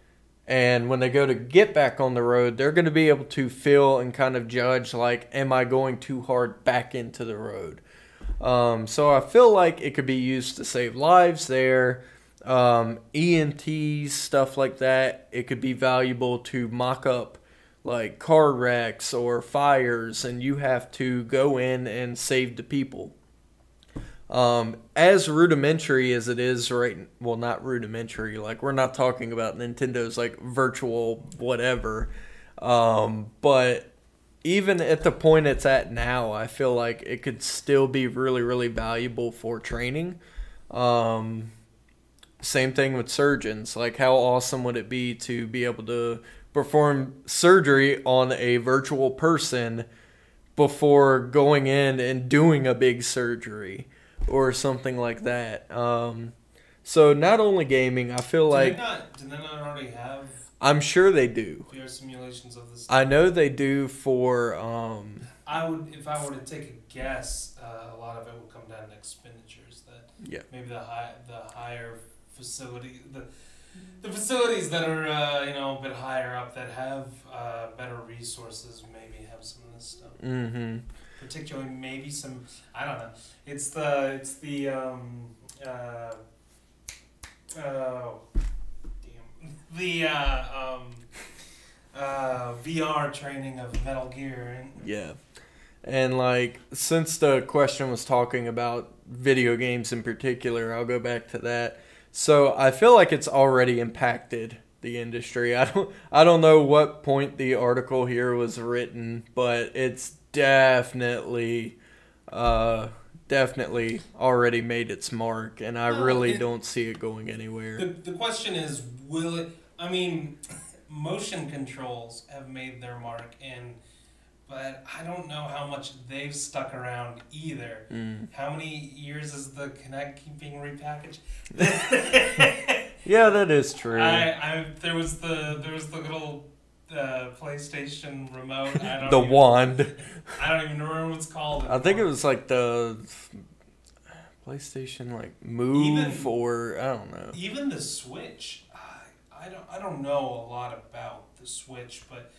and when they go to get back on the road, they're going to be able to feel and kind of judge like, am I going too hard back into the road? So I feel like it could be used to save lives there. EMTs, stuff like that. It could be valuable to mock up like car wrecks or fires, and you have to go in and save the people. As rudimentary as it is well, not rudimentary, like we're not talking about Nintendo's like virtual whatever, but even at the point it's at now, I feel like it could still be really, really valuable for training. Same thing with surgeons. Like, how awesome would it be to be able to perform surgery on a virtual person before going in and doing a big surgery or something like that? So not only gaming, I feel like... Do they not already have... I'm sure they do. VR simulations of this? I know they do for... If I were to take a guess, a lot of it will come down to expenditures. That maybe the higher facility, the facilities that are a bit higher up that have better resources maybe have some of this stuff. Mm-hmm. Particularly maybe some, I don't know. It's the VR training of Metal Gear. Yeah. And like, since the question was talking about video games in particular, I'll go back to that. So I feel like it's already impacted the industry. I don't know what point the article here was written, but it's definitely already made its mark, and I really don't see it going anywhere. The question is, will it? I mean, motion controls have made their mark, but I don't know how much they've stuck around either. How many years is the Kinect being repackaged? Yeah, that is true. There was the little PlayStation remote. Wand. I don't even remember what it's called. I think it was like the PlayStation Move, or I don't know. Even the Switch. I don't know a lot about the Switch, but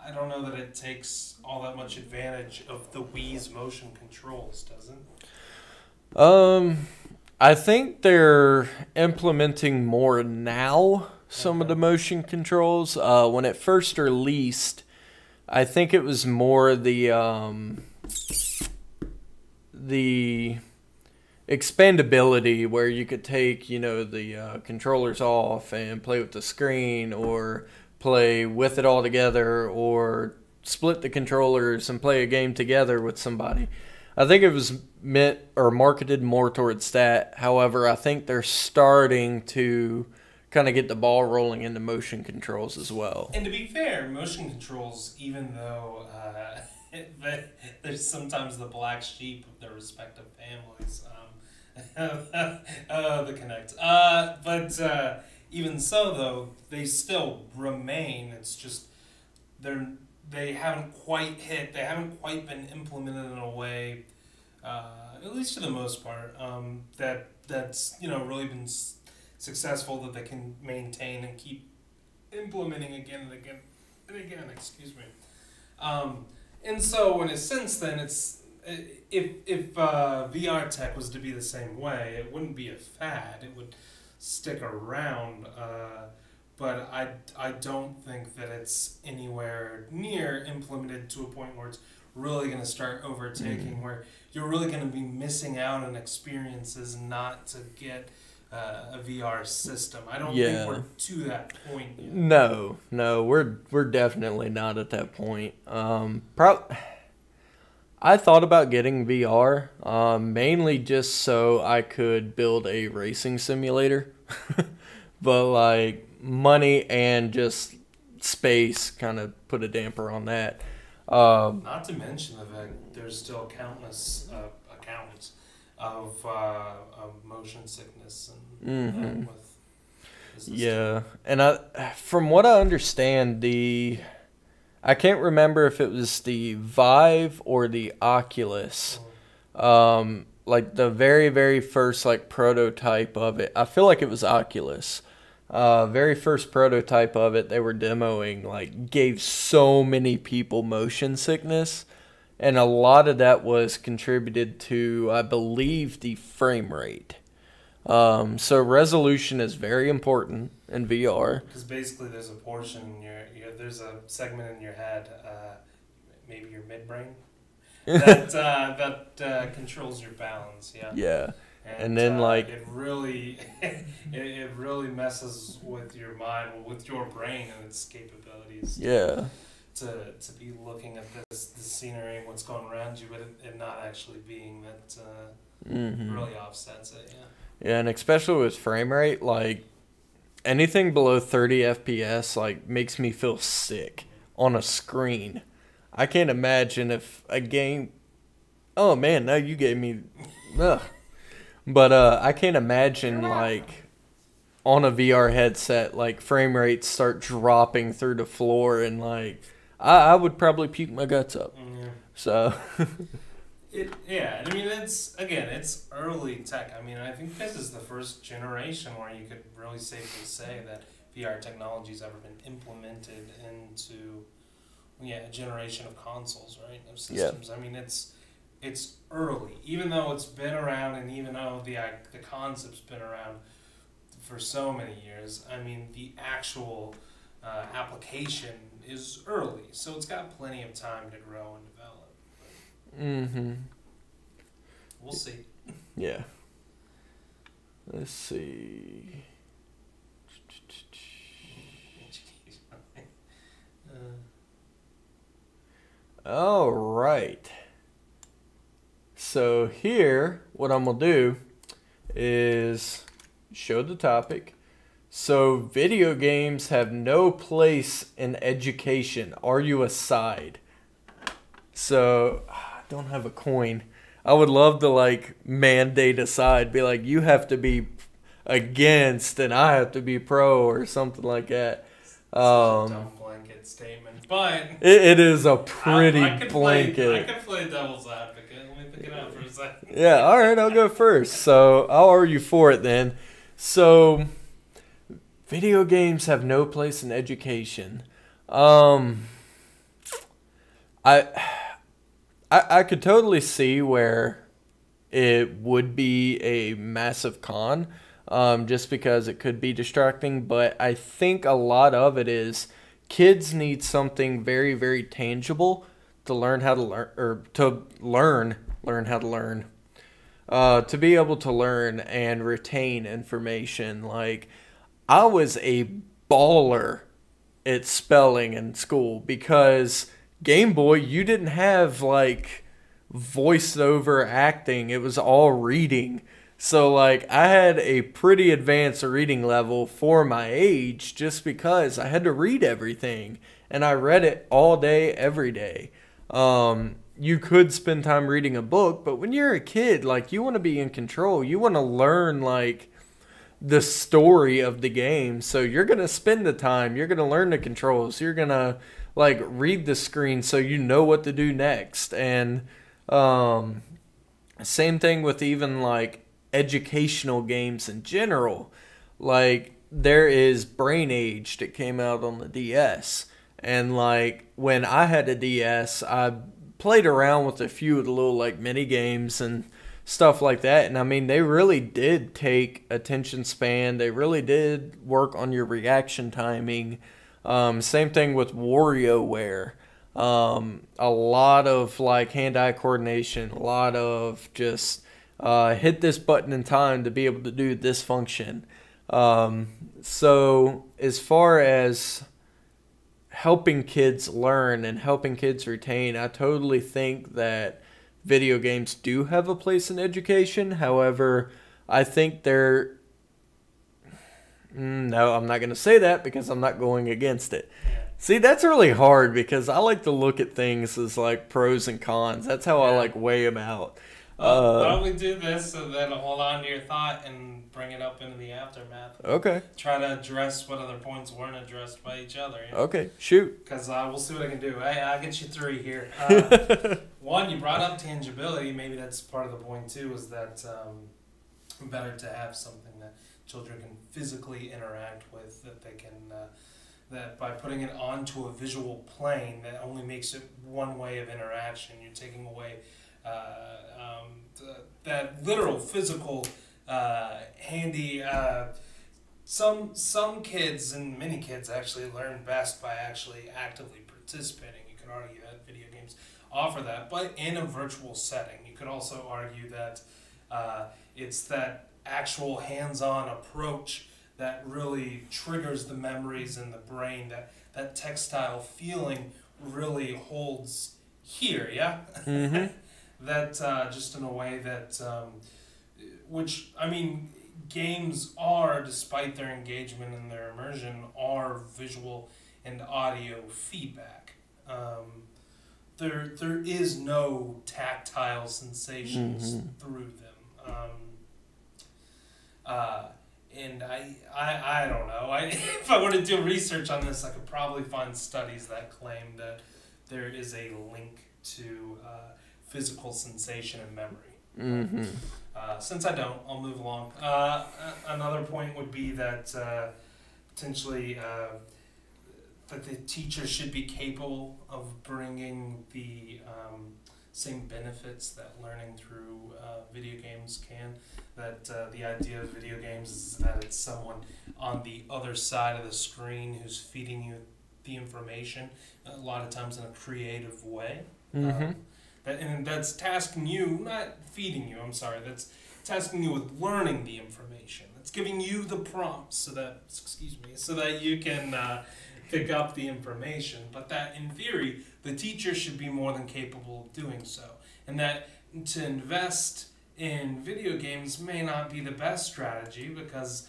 I don't know that it takes all that much advantage of the Wii's motion controls, does it? I think they're implementing more now, some of the motion controls. When it first released, I think it was more the expandability, where you could take, the controllers off and play with the screen, or play with it all together, or split the controllers and play a game together with somebody. I think it was meant or marketed more towards that. However, I think they're starting to kind of get the ball rolling into motion controls as well. And to be fair, motion controls, even though there's sometimes the black sheep of their respective families, the Connect. But even so, though, they still remain. It's just they haven't quite been implemented in a way, at least for the most part, that's really been successful, that they can maintain and keep implementing again and again and again. Excuse me. And so, in a sense, then it's if VR tech was to be the same way, it wouldn't be a fad. It would stick around. But I don't think that it's anywhere near implemented to a point where it's really going to start overtaking, where you're really going to be missing out on experiences not to get a VR system. I don't think we're to that point yet. No, we're definitely not at that point. I thought about getting VR, mainly just so I could build a racing simulator, but like money and just space kind of put a damper on that. Not to mention the fact there's still countless accounts of motion sickness and with yeah, and from what I understand, I can't remember if it was the Vive or the Oculus, like the very, very first like prototype of it. I feel like it was Oculus. Very first prototype of it they were demoing, like, gave so many people motion sickness, and a lot of that was contributed to, I believe, the frame rate. So resolution is very important in VR. Because basically there's a portion in there's a segment in your head, maybe your midbrain, that controls your balance. Yeah. Yeah. And then like it really it really messes with your mind, with your brain and its capabilities. Yeah. To be looking at the scenery and what's going around you, but it not actually being that really offsets it. Yeah. Yeah, and especially with frame rate, like anything below 30 FPS like makes me feel sick on a screen. I can't imagine if a game. Oh man, now you gave me. Ugh. But I can't imagine, like, on a VR headset, like, frame rates start dropping through the floor, and, like, I would probably puke my guts up. Yeah. So. I mean, it's early tech. I mean, I think this is the first generation where you could really safely say that VR technology's ever been implemented into, a generation of consoles, right? Of systems. Yeah. I mean, it's early, even though it's been around, and even though the concept's been around for so many years. I mean, the actual application is early, so it's got plenty of time to grow and develop. We'll see. Yeah. Let's see. All right. So here, what I'm going to do is show the topic. So video games have no place in education. Are you a side? So I don't have a coin. I would love to like mandate a side. Be like, you have to be against and I have to be pro or something like that. Such a dumb blanket statement. But it is a pretty blanket. I could play devil's advocate. Let me pick it up for a second. Yeah, all right, I'll go first. So I'll argue for it then. So video games have no place in education. I could totally see where it would be a massive con, just because it could be distracting. But I think a lot of it is kids need something very, very tangible to learn how to learn, or to learn how to learn, to be able to learn and retain information. Like, I was a baller at spelling in school because Game Boy, you didn't have like voiced over acting. It was all reading. So like I had a pretty advanced reading level for my age just because I had to read everything and I read it all day every day. You could spend time reading a book, but when you're a kid, like you want to be in control. You want to learn like the story of the game. So you're going to spend the time, you're going to learn the controls. You're going to like read the screen so you know what to do next. And same thing with even like educational games in general. Like there is Brain Age that came out on the DS. And like when I had a DS, I played around with a few of the little like mini games and stuff like that. And I mean, they really did take attention span. They really did work on your reaction timing. Same thing with WarioWare. A lot of like hand-eye coordination, a lot of just hit this button in time to be able to do this function. So as far as helping kids learn and helping kids retain, I totally think that video games do have a place in education. However, I think they're... No, I'm not going to say that because I'm not going against it. See, that's really hard because I like to look at things as like pros and cons. That's how I like weigh them out. Why don't we do this and then hold on to your thought and bring it up into the aftermath? Okay. Try to address what other points weren't addressed by each other. You know? Okay, shoot. Because we'll see what I can do. I'll get you three here. One, you brought up tangibility. Maybe that's part of the point too, is that better to have something that children can physically interact with, that they can... that by putting it onto a visual plane, that only makes it one way of interaction. You're taking away that literal, physical, handy. Some kids and many kids actually learn best by actually actively participating. You could argue that video games offer that, but in a virtual setting. You could also argue that it's that actual hands-on approach that really triggers the memories in the brain, that textile feeling really holds here, yeah? Mm-hmm. That just in a way that, which, I mean, games are, despite their engagement and their immersion, are visual and audio feedback. There is no tactile sensations through them. And I don't know. If I were to do research on this, I could probably find studies that claim that there is a link to physical sensation and memory. Since I don't, I'll move along. Another point would be that potentially that the teacher should be capable of bringing the same benefits that learning through video games can. That the idea of video games is that it's someone on the other side of the screen who's feeding you the information, a lot of times in a creative way. And that's tasking you, not feeding you, I'm sorry, that's tasking you with learning the information. That's giving you the prompts so that you can pick up the information. But that, in theory, the teacher should be more than capable of doing so. And that to invest in video games may not be the best strategy, because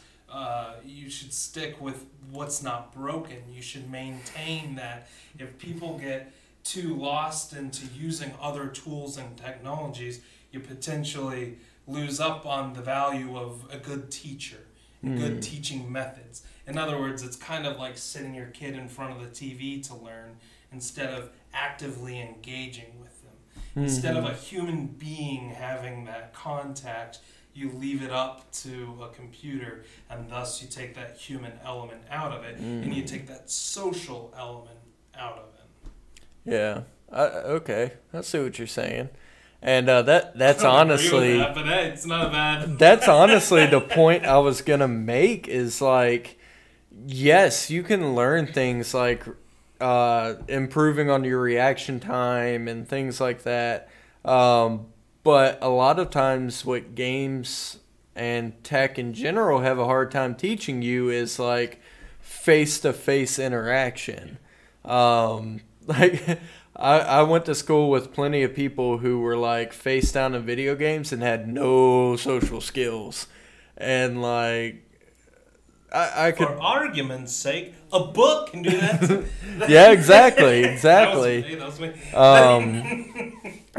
you should stick with what's not broken. You should maintain that. If people get too lost into using other tools and technologies, you potentially lose up on the value of a good teacher, good teaching methods. In other words, it's kind of like sitting your kid in front of the TV to learn instead of actively engaging with them. Instead of a human being having that contact, you leave it up to a computer, and thus you take that human element out of it, and you take that social element out of it. Yeah. Okay. I see what you're saying. And that's honestly... That, but hey, it's not bad. That's honestly the point I was going to make is like, yes, you can learn things like improving on your reaction time and things like that. But a lot of times what games and tech in general have a hard time teaching you is like face-to-face interaction. Like I went to school with plenty of people who were like face down in video games and had no social skills. And like, I could. For argument's sake, a book can do that. Yeah, exactly. Exactly. That was me.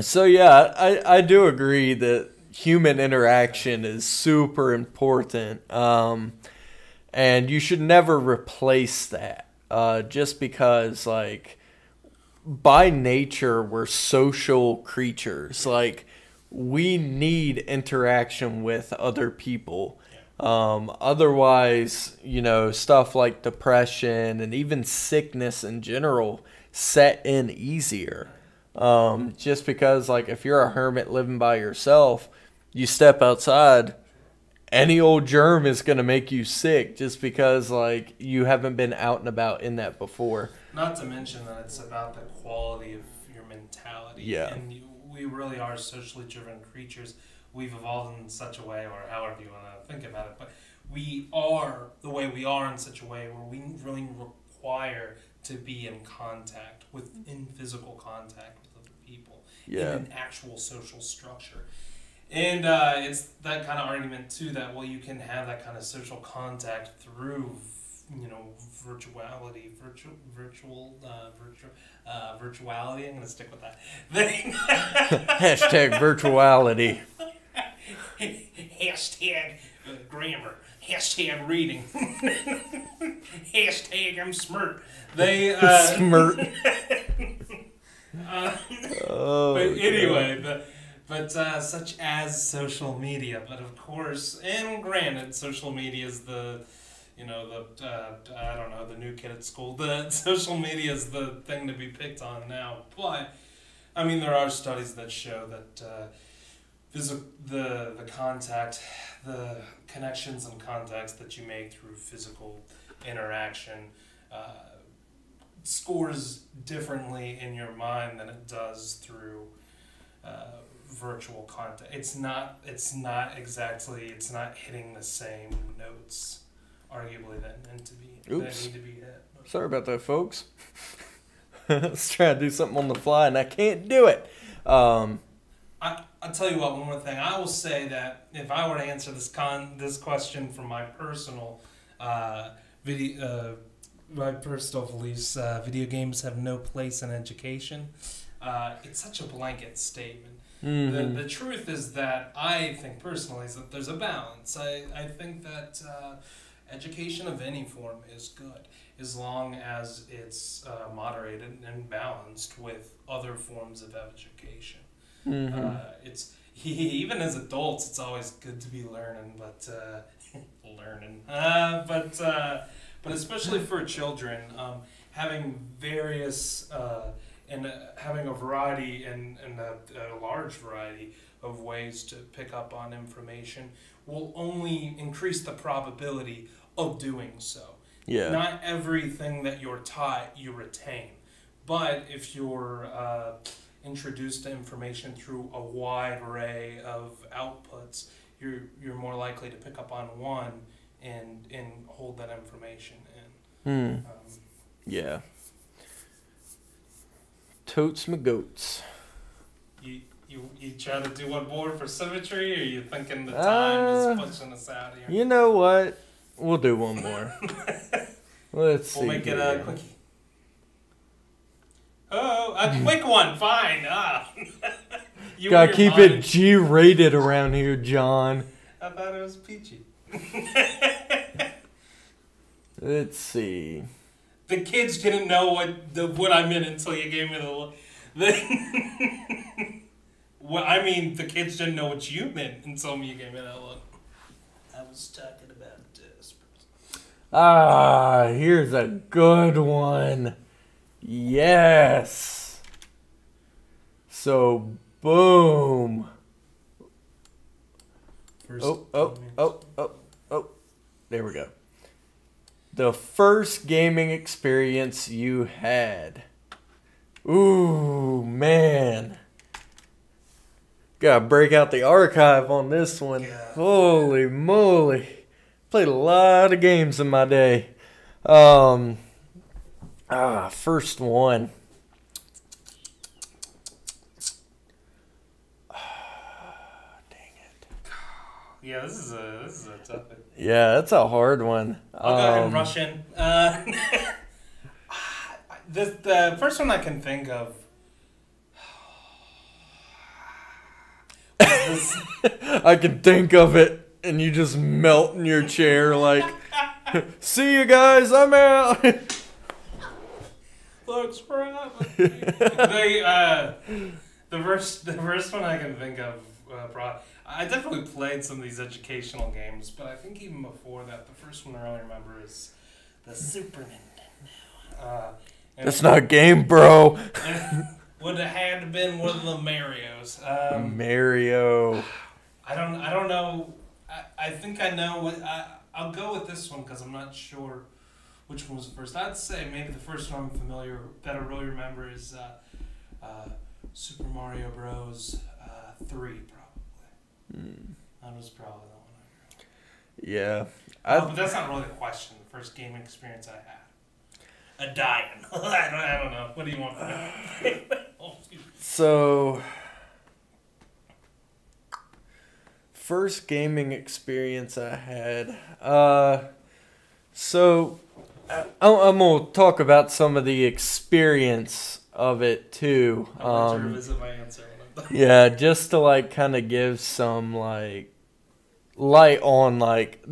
So yeah, I do agree that human interaction is super important, and you should never replace that. Just because, like, by nature we're social creatures. Like, we need interaction with other people. Otherwise, stuff like depression and even sickness in general set in easier. Just because, like, if you're a hermit living by yourself, you step outside, any old germ is going to make you sick just because, like, you haven't been out and about in that before. Not to mention that it's about the quality of your mentality. Yeah. And we really are socially driven creatures. We've evolved in such a way, or however you want to think about it, but we are the way we are in such a way where we really require to be in contact in physical contact with other people, in an actual social structure. And it's that kind of argument too that, well, you can have that kind of social contact through virtuality. I'm going to stick with that. Hashtag virtuality. Hashtag grammar. Hashtag reading. Hashtag I'm smirt. Smirt. But anyway, but such as social media. But of course, and granted, social media is the new kid at school. The social media is the thing to be picked on now. But I mean, there are studies that show that the contact, the connections and contacts that you make through physical interaction scores differently in your mind than it does through virtual contact. It's not hitting the same notes, arguably, that need to be hit. Sorry about that, folks. I was trying to do something on the fly and I can't do it. I'll tell you what, one more thing. I will say that if I were to answer this question from my personal beliefs, video games have no place in education. It's such a blanket statement. Mm-hmm. The truth is that I think personally is that there's a balance. I think that education of any form is good as long as it's moderated and balanced with other forms of education. Mm-hmm. It's even as adults, it's always good to be learning, but but especially for children, having various and having a variety and a large variety of ways to pick up on information will only increase the probability of doing so. Yeah. Not everything that you're taught you retain, but if you're introduced to information through a wide array of outputs, you're more likely to pick up on one and hold that information in. Yeah. Totes my goats. You try to do one more for symmetry, or are you thinking the time is pushing us out here? You know what? We'll do one more. Let's see. We'll make it a quickie. Oh, a quick one, fine. Gotta keep it G-rated around here, John. I thought it was peachy. Let's see. The kids didn't know what I meant until you gave me the look. Well, I mean, the kids didn't know what you meant until you gave me that look. I was talking about this. Here's a good one. Yes. So, boom. Oh. There we go. The first gaming experience you had. Ooh, man. Gotta break out the archive on this one. Yeah. Holy moly. Played a lot of games in my day. First one. Yeah, this is a tough one. Yeah, that's a hard one. I'll go ahead and rush in. The first one I can think of was this. I can think of it, and you just melt in your chair like, see you guys, I'm out. Looks for the first one I can think of. I definitely played some of these educational games, but I think even before that, the first one I really remember is the Super Nintendo. That's not a game, bro. Would have had to been one of the Marios. Mario. I don't know. I think I know what. I'll go with this one because I'm not sure which one was first. I'd say maybe the first one I'm familiar that I really remember is Super Mario Bros. 3 probably. That was probably the one I remember. Yeah. But that's not really the question. The first gaming experience I had. A dying. I don't know. What do you want from me? So, first gaming experience I had. So, I'm going to talk about some of the experience of it too. I'll revisit my answer. Yeah, just to like kind of give some like light on like,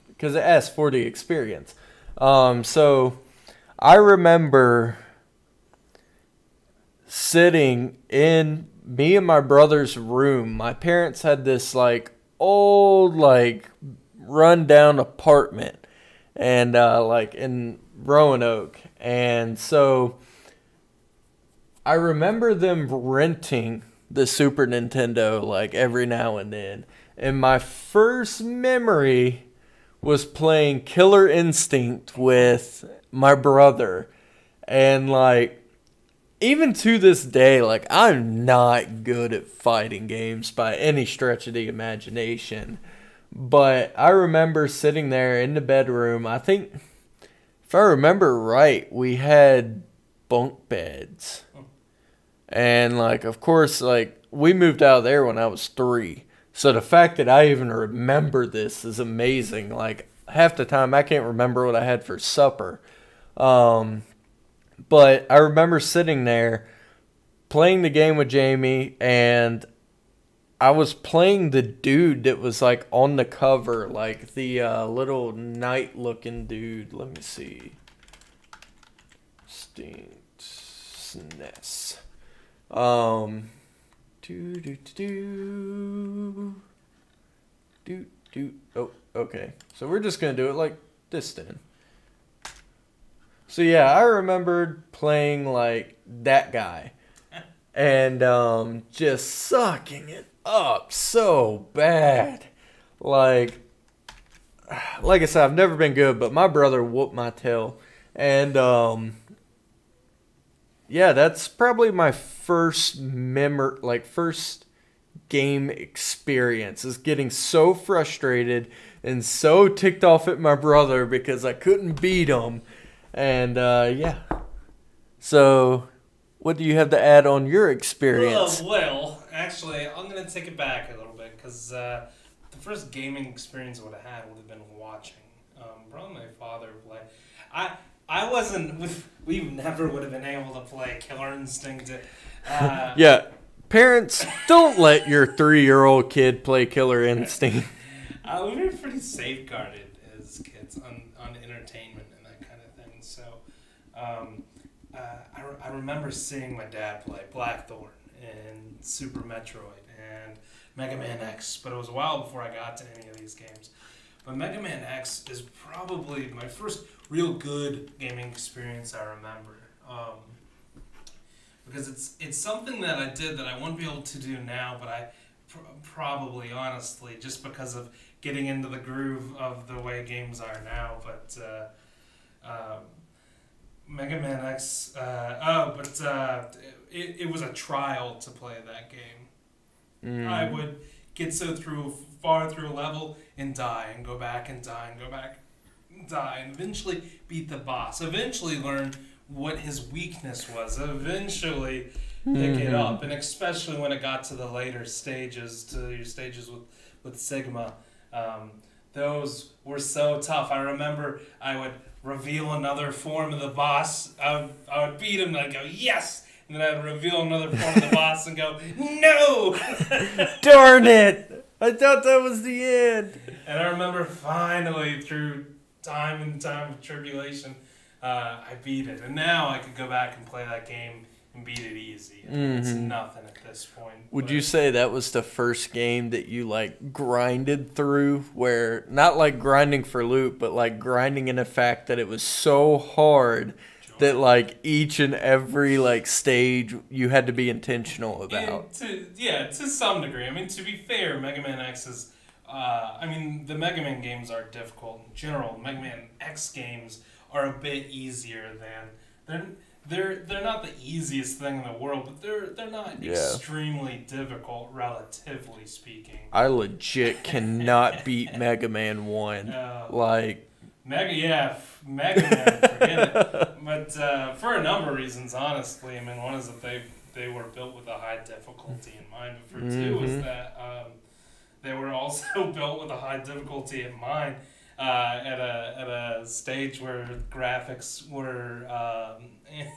because it asks for the experience. So I remember sitting in me and my brother's room. My parents had this like old like rundown apartment and like in Roanoke, and so I remember them renting the Super Nintendo like every now and then. And my first memory was playing Killer Instinct with my brother. And like even to this day, like I'm not good at fighting games by any stretch of the imagination. But I remember sitting there in the bedroom. I think if I remember right, we had bunk beds. And, like, of course, like, we moved out of there when I was 3. So the fact that I even remember this is amazing. Like, half the time I can't remember what I had for supper. But I remember sitting there playing the game with Jamie, and I was playing the dude that was, like, on the cover. Like, the little knight-looking dude. Let me see. SNES. Oh, okay. So we're just gonna do it like this then. So yeah, I remembered playing like that guy and just sucking it up so bad. Like I said, I've never been good, but my brother whooped my tail, and yeah, that's probably my first first game experience, is getting so frustrated and so ticked off at my brother because I couldn't beat him. And yeah. So, what do you have to add on your experience? Well, actually, I'm going to take it back a little bit because the first gaming experience I would have had would have been watching. Probably my father play. I wasn't. We never would have been able to play Killer Instinct. Yeah, parents, don't let your 3-year-old kid play Killer Instinct. We were pretty safeguarded as kids on entertainment and that kind of thing. So, I remember seeing my dad play Blackthorn and Super Metroid and Mega Man X, but it was a while before I got to any of these games. But Mega Man X is probably my first real good gaming experience I remember. Because it's something that I did that I wouldn't be able to do now, but I probably, honestly, just because of getting into the groove of the way games are now. But Mega Man X, it was a trial to play that game. I would get far through a level and die and go back and die and go back and die and eventually beat the boss. Eventually learn what his weakness was. Eventually pick it up, and especially when it got to the later stages, to your stages with Sigma, Those were so tough. I remember I would reveal another form of the boss. I would beat him and I'd go, yes! And then I'd reveal another form of the boss and go, no! Darn it! I thought that was the end. And I remember finally, through time and time of tribulation, I beat it. And now I could go back and play that game and beat it easy. It's nothing at this point. Would you say that was the first game that you like grinded through, where not like grinding for loot, but like grinding in the fact that it was so hard that like each and every like stage you had to be intentional about? To some degree. I mean, to be fair, Mega Man X is, the Mega Man games are difficult in general. Mega Man X games are a bit easier than they're not the easiest thing in the world, but they're not extremely difficult, relatively speaking. I legit cannot beat Mega Man 1. Mega Man, forget it. But for a number of reasons, honestly. I mean, one is that they were built with a high difficulty in mind, but for two is that they were also built with a high difficulty in mind. At a stage where graphics were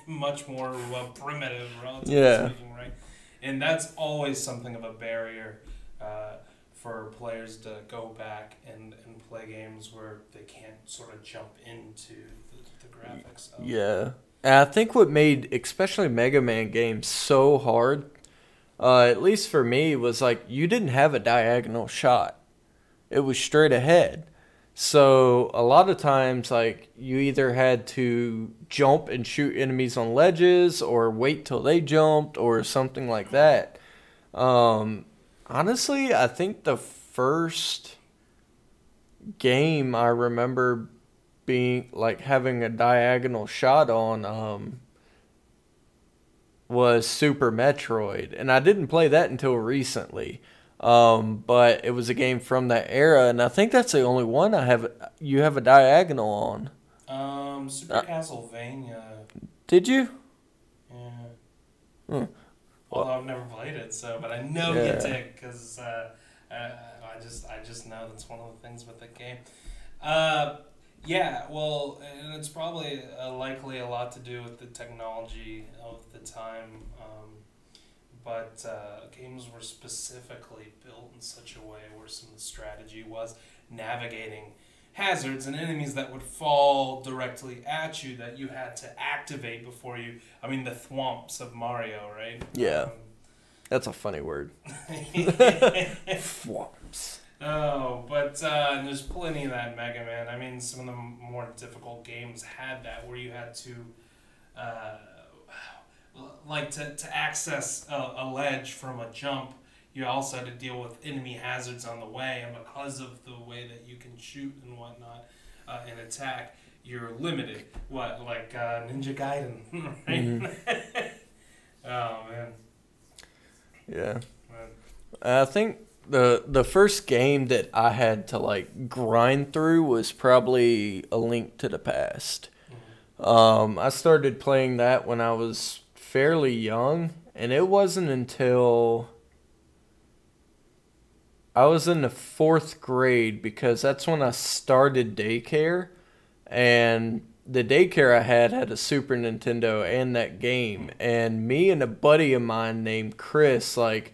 much more primitive, relatively speaking, right? And that's always something of a barrier for players to go back and play games where they can't sort of jump into the graphics. Yeah. And I think what made especially Mega Man games so hard, at least for me, was like you didn't have a diagonal shot. It was straight ahead. So a lot of times, like, you either had to jump and shoot enemies on ledges or wait till they jumped or something like that. Honestly, I think the first game I remember being, like, having a diagonal shot on was Super Metroid. And I didn't play that until recently. But it was a game from that era, and I think that's the only one you have a diagonal on. Super Castlevania. Did you? Yeah. Although I've never played it, but I know you did because I just know that's one of the things with the game. Well, and it's probably likely a lot to do with the technology of the time. But games were specifically built in such a way where some of the strategy was navigating hazards and enemies that would fall directly at you that you had to activate before you... I mean, the thwomps of Mario, right? Yeah. That's a funny word. Thwomps. Oh, but there's plenty of that in Mega Man. I mean, some of the more difficult games had that where you had to... to access a ledge from a jump, you also had to deal with enemy hazards on the way, and because of the way that you can shoot and whatnot and attack, you're limited. Ninja Gaiden, right? Oh, man. Yeah. I think the first game that I had to, like, grind through was probably A Link to the Past. I started playing that when I was fairly young, and it wasn't until I was in the 4th grade, because that's when I started daycare, and the daycare I had a Super Nintendo and that game, and me and a buddy of mine named Chris, like,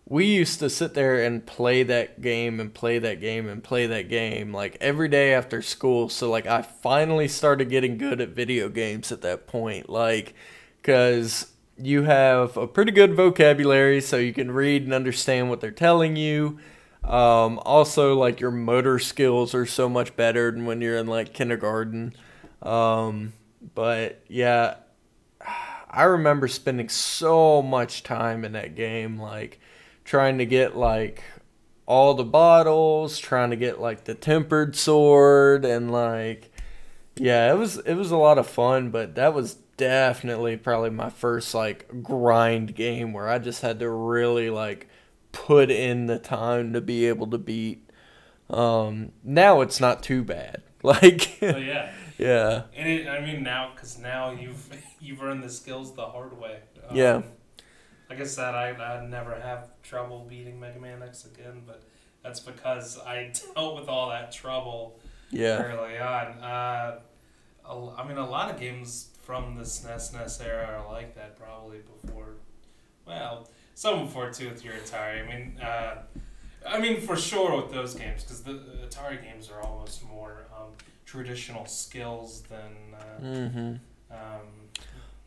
we used to sit there and play that game and play that game and play that game, like, every day after school. So, like, I finally started getting good at video games at that point, like, because you have a pretty good vocabulary, so you can read and understand what they're telling you. Also, like, your motor skills are so much better than when you're in, like, kindergarten. But, yeah, I remember spending so much time in that game, like, trying to get, like, all the bottles, trying to get, like, the tempered sword, and, like, yeah, it was a lot of fun, but that was definitely probably my first, like, grind game where I just had to really, like, put in the time to be able to beat. Now it's not too bad. Like, oh, yeah. Yeah. And because now you've earned the skills the hard way. Yeah. Like I said, I'd never have trouble beating Mega Man X again, but That's because I dealt with all that trouble Yeah. early on. I mean, a lot of games from the SNES era are like that, probably before. Well, some before too with your Atari. I mean, for sure with those games, because the Atari games are almost more traditional skills than.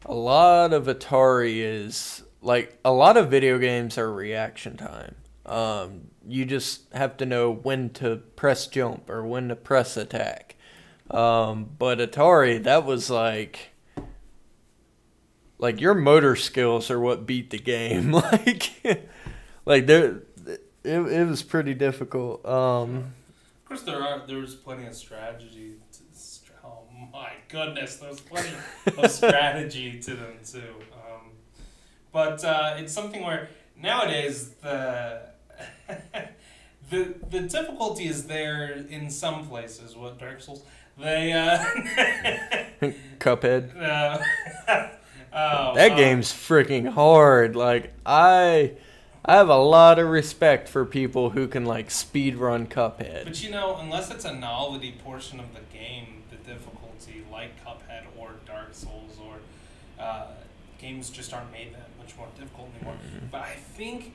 A lot of Atari is like a lot of video games are reaction time. You just have to know when to press jump or when to press attack. But Atari, that was like your motor skills are what beat the game. It was pretty difficult. Of course, there's plenty of strategy. Oh my goodness, there's plenty of strategy to them too. But it's something where nowadays the difficulty is there in some places. What, Dark Souls? They Cuphead. Oh, that game's freaking hard. Like I have a lot of respect for people who can like speed run Cuphead. But unless it's a novelty portion of the game, the difficulty, like Cuphead or Dark Souls or games just aren't made that much more difficult anymore. But I think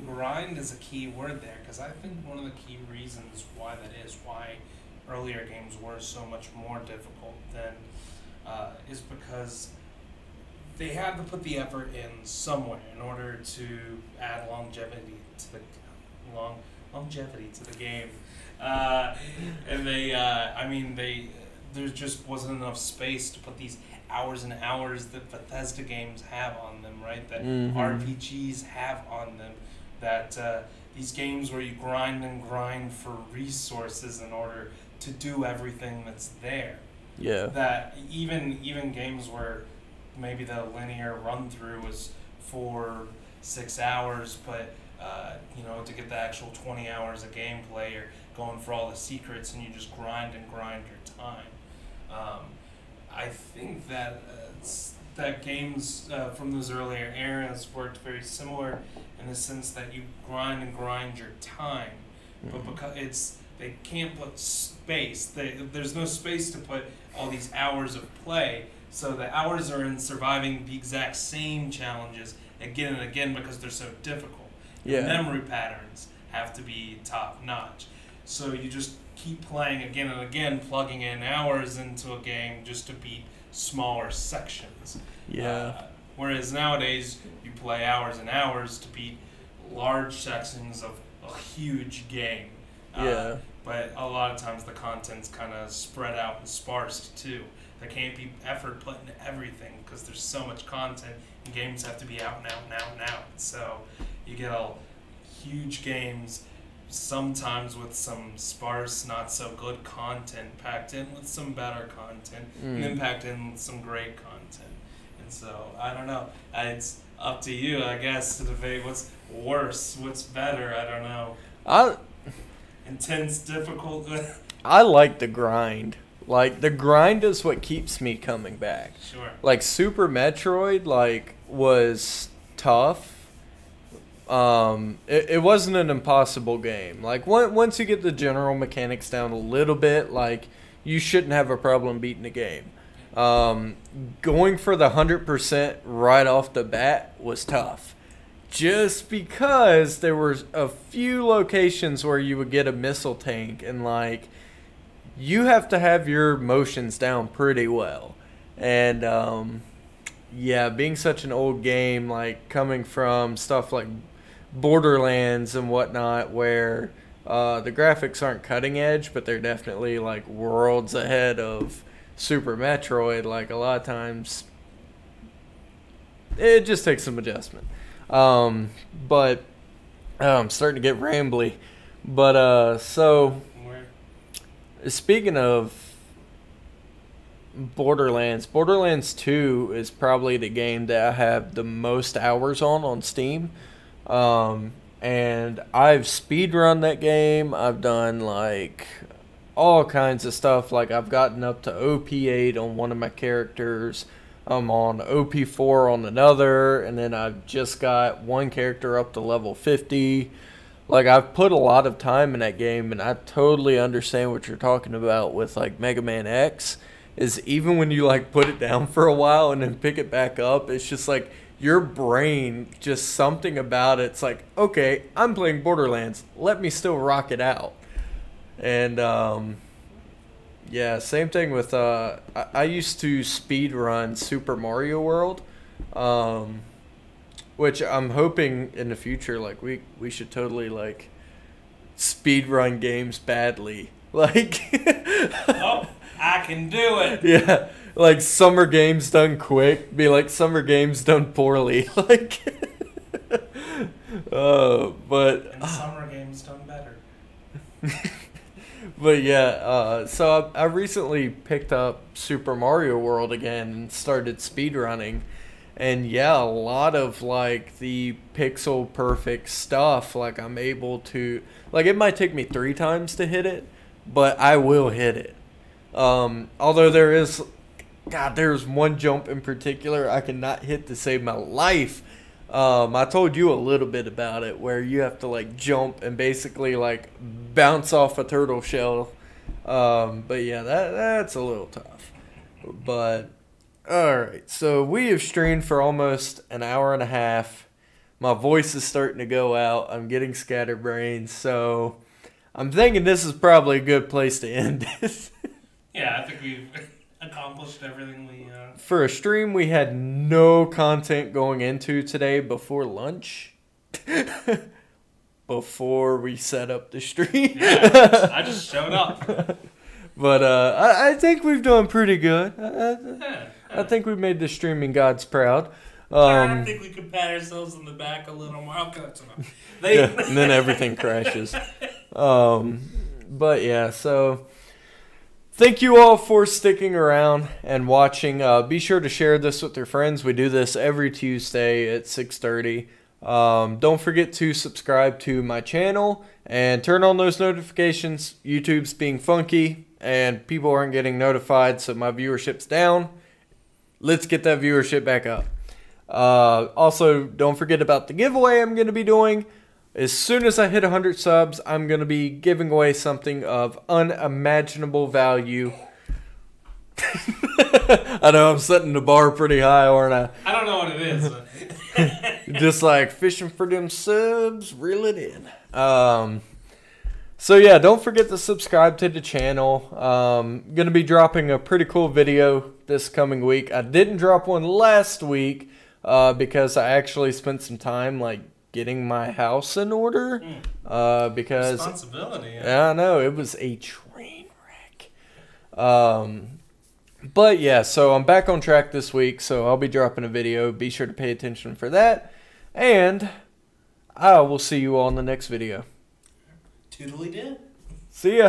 grind is a key word there, because I think one of the key reasons why that is, why earlier games were so much more difficult than is because they had to put the effort in somewhere in order to add longevity to the game, and there just wasn't enough space to put these hours and hours that Bethesda games have on them, right? That RPGs have on them. That these games where you grind and grind for resources in order to do everything that's there. Yeah. That even games where maybe the linear run through was 4-6 hours, but to get the actual 20 hours of gameplay, you're going for all the secrets and you just grind and grind your time. I think that games from those earlier eras worked very similar in the sense that you grind and grind your time, but because they can't put space. There's no space to put all these hours of play, so the hours are in surviving the exact same challenges again and again because they're so difficult. Yeah. The memory patterns have to be top notch. So you just keep playing again and again, plugging in hours into a game just to beat smaller sections. Yeah. Whereas nowadays, you play hours and hours to beat large sections of a huge game. Yeah. But a lot of times the content's kind of spread out and sparse too. There can't be effort put into everything because there's so much content, and games have to be out and out and out and out. So you get all huge games, sometimes with some sparse, not so good content packed in with some better content, and then packed in with some great content. And so, I don't know. It's up to you, I guess, to debate what's worse, what's better. I don't know. Intense, difficult. I like the grind. Like, the grind is what keeps me coming back. Sure. Like, Super Metroid, was tough. It wasn't an impossible game. Like, once you get the general mechanics down a little bit, you shouldn't have a problem beating the game. Going for the 100% right off the bat was tough. Just because there were a few locations where you would get a missile tank and, you have to have your motions down pretty well. And, yeah, being such an old game, coming from stuff like Borderlands and whatnot, where the graphics aren't cutting edge, but they're definitely, worlds ahead of Super Metroid, a lot of times it just takes some adjustment. But I'm starting to get rambly. But, so... Speaking of Borderlands 2 is probably the game that I have the most hours on Steam. And I've speedrun that game. I've done, all kinds of stuff. I've gotten up to OP8 on one of my characters. I'm on OP4 on another. And then I've just got one character up to level 50. like I've put a lot of time in that game, and I totally understand what you're talking about with like Mega Man X. Is even when you like put it down for a while and then pick it back up, it's just like your brain, just something about it's like, okay, I'm playing Borderlands. Let me still rock it out. And yeah, same thing with I used to speed run Super Mario World. Which I'm hoping in the future, like we should totally like speed run games badly, like Oh, I can do it. yeah, like summer games done quick, be like summer games done poorly, like. But And summer games done better. but yeah, so I recently picked up Super Mario World again and started speed running. And yeah, a lot of like the pixel perfect stuff, like I'm able to, like it might take me 3 times to hit it, but I will hit it. Although there's one jump in particular I cannot hit to save my life. I told you a little bit about it, where you have to like jump and basically like bounce off a turtle shell. But yeah, that's a little tough. But alright, so we have streamed for almost an hour and a half. My voice is starting to go out. I'm getting scatterbrained, so I'm thinking this is probably a good place to end it. Yeah, I think we've accomplished everything we. For a stream we had no content going into today before lunch. Before we set up the stream. Yeah, I just showed up. But I think we've done pretty good. I think we made the streaming gods proud. I think we could pat ourselves on the back a little more. Okay, that's enough. Yeah, and then everything crashes. But yeah, so thank you all for sticking around and watching. Be sure to share this with your friends. We do this every Tuesday at 6:30. Don't forget to subscribe to my channel and turn on those notifications. YouTube's being funky and people aren't getting notified, so my viewership's down. Let's get that viewership back up. Also, don't forget about the giveaway I'm going to be doing. As soon as I hit 100 subs, I'm going to be giving away something of unimaginable value. I know I'm setting the bar pretty high, aren't I? I don't know what it is. Just like fishing for them subs, reel it in. So yeah, don't forget to subscribe to the channel. Going to be dropping a pretty cool video this coming week. I didn't drop one last week because I actually spent some time like getting my house in order. Because responsibility. Yeah, I know it was a train wreck. But yeah, so I'm back on track this week, so I'll be dropping a video. Be sure to pay attention for that. And I will see you all in the next video. Toodly did. See ya.